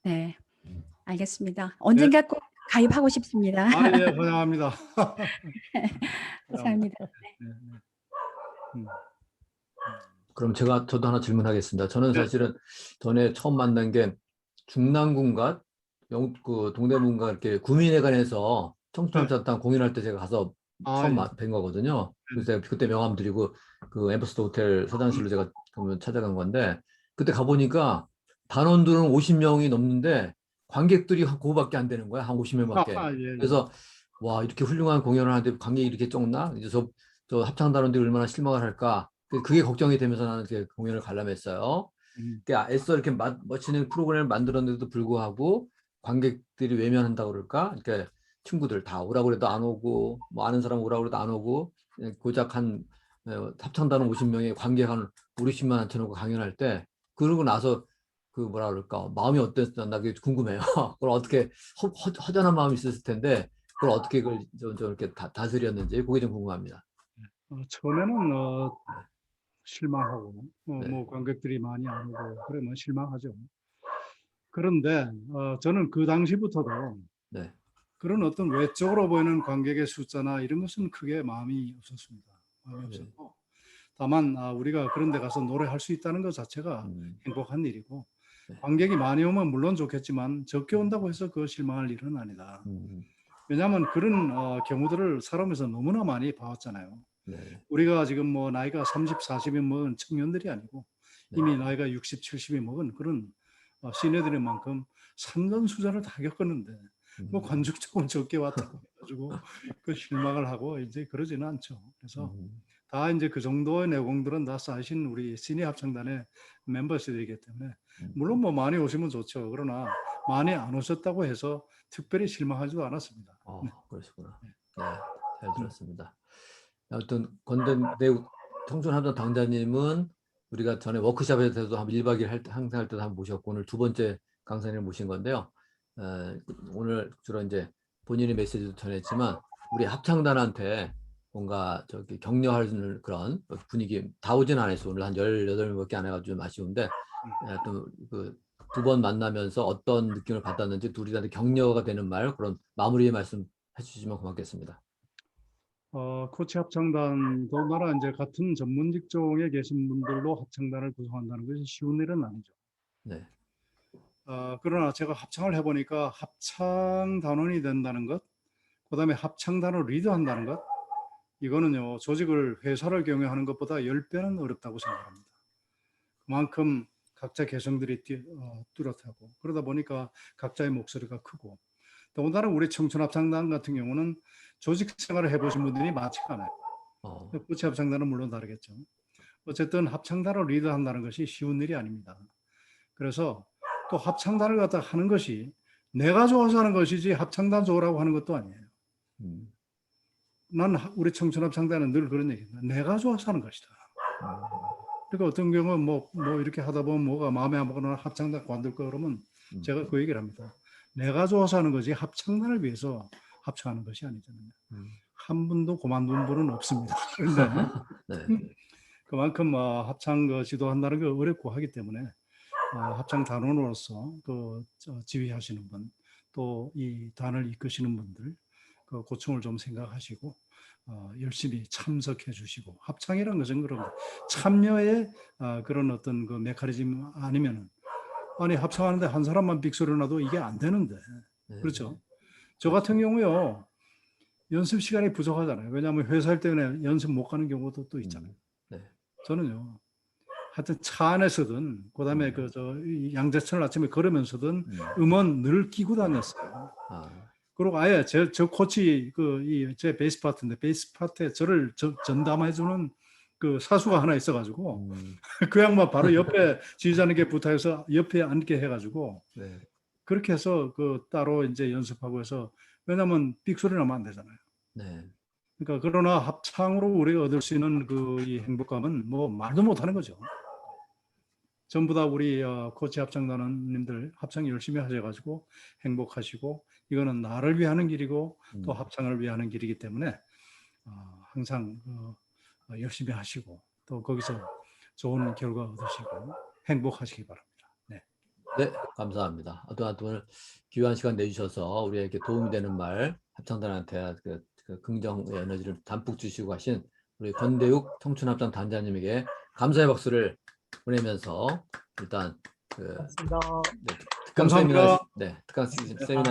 네, 알겠습니다. 언젠가 꼭 가입하고 싶습니다. 예, 환영합니다. 감사합니다. 그럼 저도 하나 질문하겠습니다. 저는 사실은 전에 처음 만난 게 중랑군과 그 동대문과 이렇게 구민회관에서 청춘합창단 공연할 때 제가 가서 처음 뵌 거거든요. 그래서 제가 그때 명함 드리고 그 엠버스더 호텔 사장실로 제가 찾아간 건데 그때 가보니까 단원들은 50명이 넘는데 관객들이 그거밖에 안 되는 거야. 한 50명밖에. 그래서 와 이렇게 훌륭한 공연을 하는데 관객이 이렇게 적나? 이제 저 합창단원들이 얼마나 실망을 할까? 그게 걱정이 되면서 나는 이렇게 공연을 관람했어요. 그러니까 애써 이렇게 멋있는 프로그램을 만들었는데도 불구하고 관객들이 외면한다고 그럴까? 그러니까 친구들 다 오라고 그래도 안 오고 뭐 아는 사람 오라고 그래도 안 오고 고작 한 합창단원 50명의 관객 한 5, 60만 앉혀놓고 강연할 때 그러고 나서 그 뭐라 그럴까 마음이 어땠었나 그게 궁금해요. 그걸 어떻게 허전한 마음이 있었을 텐데 그걸 어떻게 그걸 좀 이렇게 다스렸는지 그게 좀 궁금합니다. 처음에는 실망하고 뭐 관객들이 많이 안 오고 그러면 실망하죠. 그런데 저는 그 당시부터도 네. 그런 어떤 외적으로 보이는 관객의 숫자나 이런 것은 크게 마음이 없었습니다. 마음이 네. 없었고 다만 우리가 그런 데 가서 노래할 수 있다는 것 자체가 행복한 일이고 네. 관객이 많이 오면 물론 좋겠지만 적게 온다고 해서 그 실망할 일은 아니다. 왜냐하면 그런 경우들을 살아오면서 너무나 많이 봐왔잖아요. 네. 우리가 지금 뭐 나이가 30, 40이 먹은 청년들이 아니고 이미 나이가 60, 70이 먹은 그런 시니어들인 만큼 산전수전을 다 겪었는데 뭐 관중 조금 적게 왔다고 해가지고 그 실망을 하고 이제 그러지는 않죠. 그래서 다 이제 그 정도의 내공들은 다 쌓이신 우리 시니어 합창단의 멤버들이기 때문에 물론 뭐 많이 오시면 좋죠. 그러나 많이 안 오셨다고 해서 특별히 실망하지도 않았습니다. 그러시구나. 네, 잘 들었습니다. 아무튼 건대대우 청춘합창 당자님은 우리가 전에 워크숍에서도 한 1박 2일 항상 할 때도 한번 모셨고 오늘 두 번째 강사님을 모신 건데요. 오늘 주로 이제 본인의 메시지도 전했지만 우리 합창단한테 뭔가 저기 격려할 그런 분위기 다 오진 않았어요. 오늘 한 18명밖에 안 해가지고 좀 아쉬운데 두 번 만나면서 어떤 느낌을 받았는지 둘이한테 격려가 되는 말 그런 마무리의 말씀 해주시면 고맙겠습니다. 코치 합창단 더군다나 이제 같은 전문 직종에 계신 분들로 합창단을 구성한다는 것이 쉬운 일은 아니죠. 네. 그러나 제가 합창을 해보니까 합창단원이 된다는 것, 그다음에 합창단을 리드한다는 것, 이거는요 조직을 회사를 경영하는 것보다 10배는 어렵다고 생각합니다. 그만큼 각자 개성들이 뚜렷하고 그러다 보니까 각자의 목소리가 크고 더군다나 우리 청춘합창단 같은 경우는 조직 생활을 해보신 분들이 많지가 않아요. 코치 합창단은 물론 다르겠죠. 어쨌든 합창단을 리드한다는 것이 쉬운 일이 아닙니다. 그래서 또 합창단을 갖다 하는 것이 내가 좋아서 하는 것이지 합창단 좋으라고 하는 것도 아니에요. 난 우리 청춘합창단은 늘 그런 얘기입니다. 내가 좋아서 하는 것이다. 그러니까 어떤 경우는 뭐 이렇게 하다 보면 뭐가 마음에 안 먹거나 합창단 관둘 거 그러면 제가 그 얘기를 합니다. 내가 좋아서 하는 거지 합창단을 위해서 합창하는 것이 아니잖아요. 한 분도 그만둔 분은 없습니다. 그런데 네. 그만큼 합창 지도한다는 게 어렵고 하기 때문에 합창 단원으로서 그 지휘하시는 분, 또 이 단을 이끄시는 분들 그 고충을 좀 생각하시고 열심히 참석해 주시고 합창이라는 것은 그런 참여의 그런 어떤 그 메커니즘 아니면은 아니 합창하는데 한 사람만 빅소리 나도 이게 안 되는데 그렇죠. 저 같은 경우요 연습 시간이 부족하잖아요. 왜냐하면 회사 때문에 연습 못 가는 경우도 또 있잖아요. 저는요 하여튼 차 안에서든 그다음에 양재천을 아침에 걸으면서든 음원 늘 끼고 다녔어요. 그리고 아예 저 코치 제 베이스 파트인데 베이스 파트에 저를 전담해주는 그 사수가 하나 있어가지고 그 양반 바로 옆에 지휘자님께 부탁해서 옆에 앉게 해가지고 그렇게 해서 그 따로 이제 연습하고 해서 왜냐하면 삑소리 나면 안 되잖아요. 그러니까 그러나 합창으로 우리가 얻을 수 있는 이 행복감은 뭐 말도 못하는 거죠. 전부 다 우리 코치 합창단원님들 합창 열심히 하셔가지고 행복하시고 이거는 나를 위하는 길이고 또 합창을 위하는 길이기 때문에 항상 열심히 하시고 또 거기서 좋은 결과 얻으시고 행복하시기 바랍니다. 네, 감사합니다. 오늘 귀한 시간 내주셔서 우리에게 도움이 되는 말 합창단한테 그 긍정의 에너지를 담뿍 주시고 하신 우리 권대욱 청춘합창 단장님에게 감사의 박수를 보내면서 일단 특강 세미나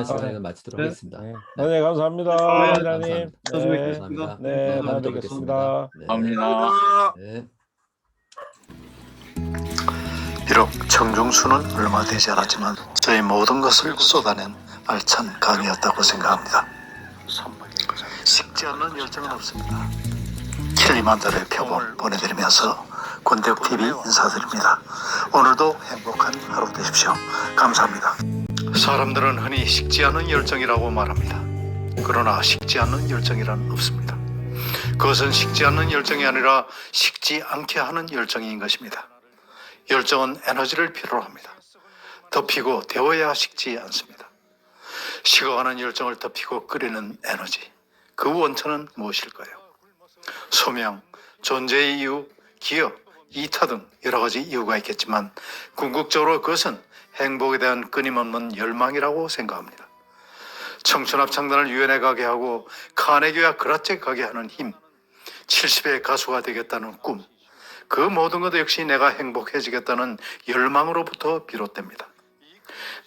시간을 마치도록 하겠습니다. 네, 감사합니다. 단장님. 감사합니다. 네, 다음에 또 뵙겠습니다. 감사합니다. 네. 비록 청중수는 얼마 되지 않았지만 저희 모든 것을 쏟아낸 알찬 강의였다고 생각합니다. 식지 않는 열정은 없습니다. 킬리만자로의 표본 보내드리면서 권대욱TV 인사드립니다. 오늘도 행복한 하루 되십시오. 감사합니다. 사람들은 흔히 식지 않는 열정이라고 말합니다. 그러나 식지 않는 열정이란 없습니다. 그것은 식지 않는 열정이 아니라 식지 않게 하는 열정인 것입니다. 열정은 에너지를 필요로 합니다. 덮이고 데워야 식지 않습니다. 식어가는 열정을 덮이고 끓이는 에너지, 그 원천은 무엇일까요? 소명, 존재의 이유, 기여, 이타 등 여러 가지 이유가 있겠지만 궁극적으로 그것은 행복에 대한 끊임없는 열망이라고 생각합니다. 청춘합창단을 유엔에 가게 하고 카네기와 그라체 가게 하는 힘, 70의 가수가 되겠다는 꿈, 그 모든 것 역시 내가 행복해지겠다는 열망으로부터 비롯됩니다.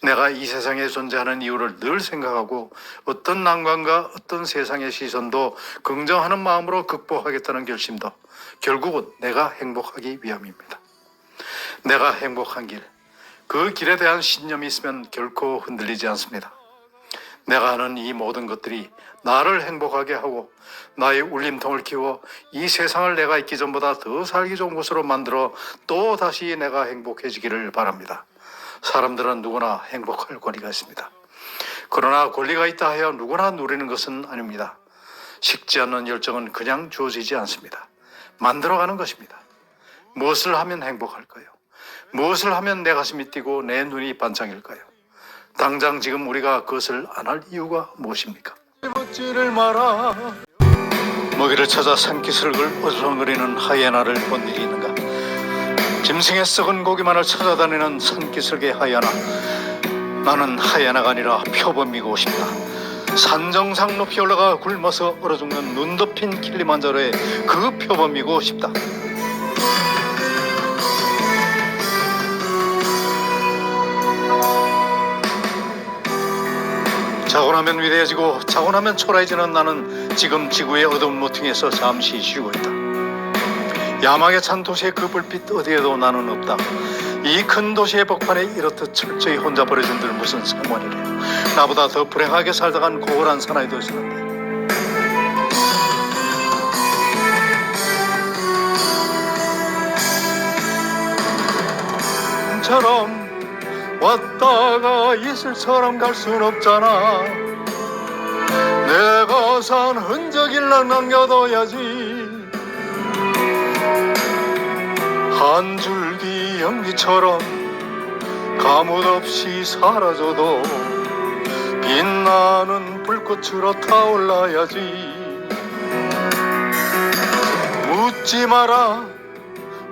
내가 이 세상에 존재하는 이유를 늘 생각하고 어떤 난관과 어떤 세상의 시선도 긍정하는 마음으로 극복하겠다는 결심도 결국은 내가 행복하기 위함입니다. 내가 행복한 길, 그 길에 대한 신념이 있으면 결코 흔들리지 않습니다. 내가 하는 이 모든 것들이 나를 행복하게 하고 나의 울림통을 키워 이 세상을 내가 있기 전보다 더 살기 좋은 곳으로 만들어 또 다시 내가 행복해지기를 바랍니다. 사람들은 누구나 행복할 권리가 있습니다. 그러나 권리가 있다 하여 누구나 누리는 것은 아닙니다. 식지 않는 열정은 그냥 주어지지 않습니다. 만들어가는 것입니다. 무엇을 하면 행복할까요? 무엇을 하면 내 가슴이 뛰고 내 눈이 반짝일까요? 당장 지금 우리가 그것을 안 할 이유가 무엇입니까? 묻지를 마라. 먹이를 찾아 산기슭을 어슬렁거리는 하이에나를 본 일이 있는가? 짐승의 썩은 고기만을 찾아다니는 산기슭의 하이에나. 나는 하이에나가 아니라 표범이고 싶다. 산 정상 높이 올라가 굶어서 얼어 죽는 눈 덮인 킬리만자로의 그 표범이고 싶다. 자고 나면 위대해지고 자고 나면 초라해지는 나는 지금 지구의 어두운 모퉁이에서 잠시 쉬고 있다. 야망에 찬 도시의 그 불빛 어디에도 나는 없다. 이 큰 도시의 복판에 이렇듯 철저히 혼자 버려진들 무슨 상관이래. 나보다 더 불행하게 살다간 고골한 사나이도 있었는데. 처럼 왔다가 이슬처럼 갈 순 없잖아. 내가 산 흔적일랑 남겨둬야지. 한 줄기 연기처럼 가뭇 없이 사라져도 빛나는 불꽃으로 타올라야지. 묻지 마라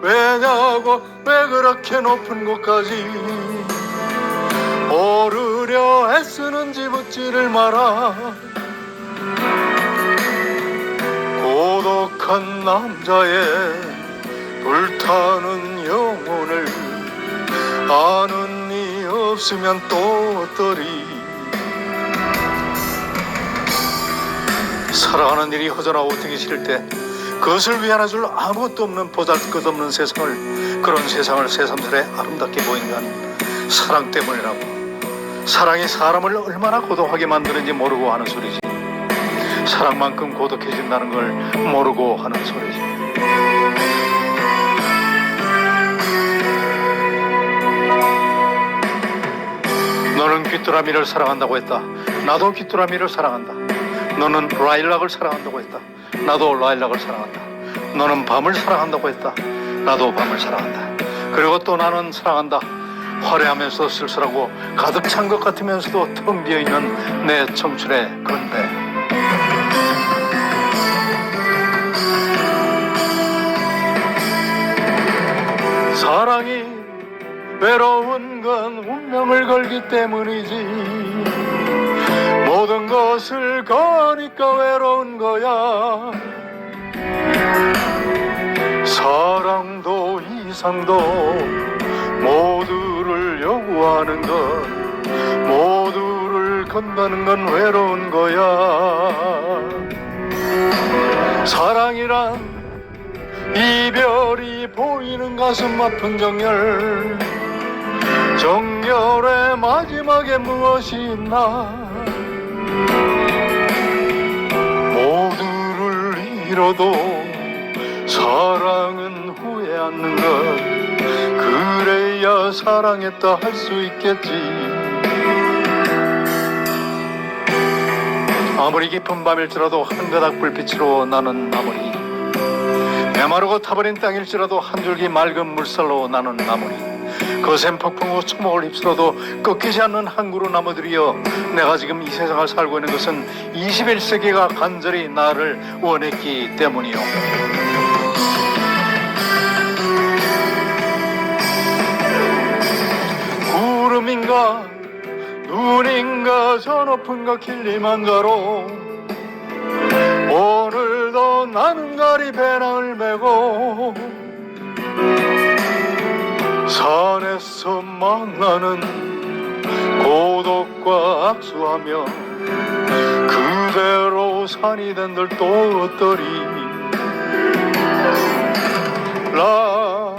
왜냐고, 왜 그렇게 높은 곳까지 오르려 애쓰는지 묻지를 마라. 고독한 남자의 불타는 영혼을 아는 이 없으면 또 어떠리. 살아가는 일이 허전하고 되기 싫을 때 그것을 위안해 줄 아무것도 없는 보잘것없는 세상을, 그런 세상을 새삼스레 아름답게 보이는 건 사랑 때문이라고. 사랑이 사람을 얼마나 고독하게 만드는지 모르고 하는 소리지. 사랑만큼 고독해진다는 걸 모르고 하는 소리지. 너는 귀뚜라미를 사랑한다고 했다. 나도 귀뚜라미를 사랑한다. 너는 라일락을 사랑한다고 했다. 나도 라일락을 사랑한다. 너는 밤을 사랑한다고 했다. 나도 밤을 사랑한다. 그리고 또 나는 사랑한다. 화려하면서 쓸쓸하고 가득 찬 것 같으면서도 텅 비어있는 내 청춘의 건배. 사랑이 외로운 건 운명을 걸기 때문이지. 모든 것을 거니까 외로운 거야. 사랑도 이상도 모두를 요구하는 건, 모두를 건다는 건 외로운 거야. 사랑이란 이별이 보이는 가슴 아픈 정열. 정열의 마지막에 무엇이 있나. 모두를 잃어도 사랑은 후회 않는 것. 그래야 사랑했다 할 수 있겠지. 아무리 깊은 밤일지라도 한 가닥 불빛으로 나는 나무리. 메마르고 타버린 땅일지라도 한 줄기 맑은 물살로 나는 나무리. 거센 폭풍 후 초목을 휩쓸어도 꺾이지 않는 한 그루 나무들이여, 내가 지금 이 세상을 살고 있는 것은 21세기가 간절히 나를 원했기 때문이요. 저 높은 그 킬리만자로 오늘도 나는 가리 배낭을 메고 산에서 만나는 고독과 악수하며 그대로 산이 된들 또 어떠리 라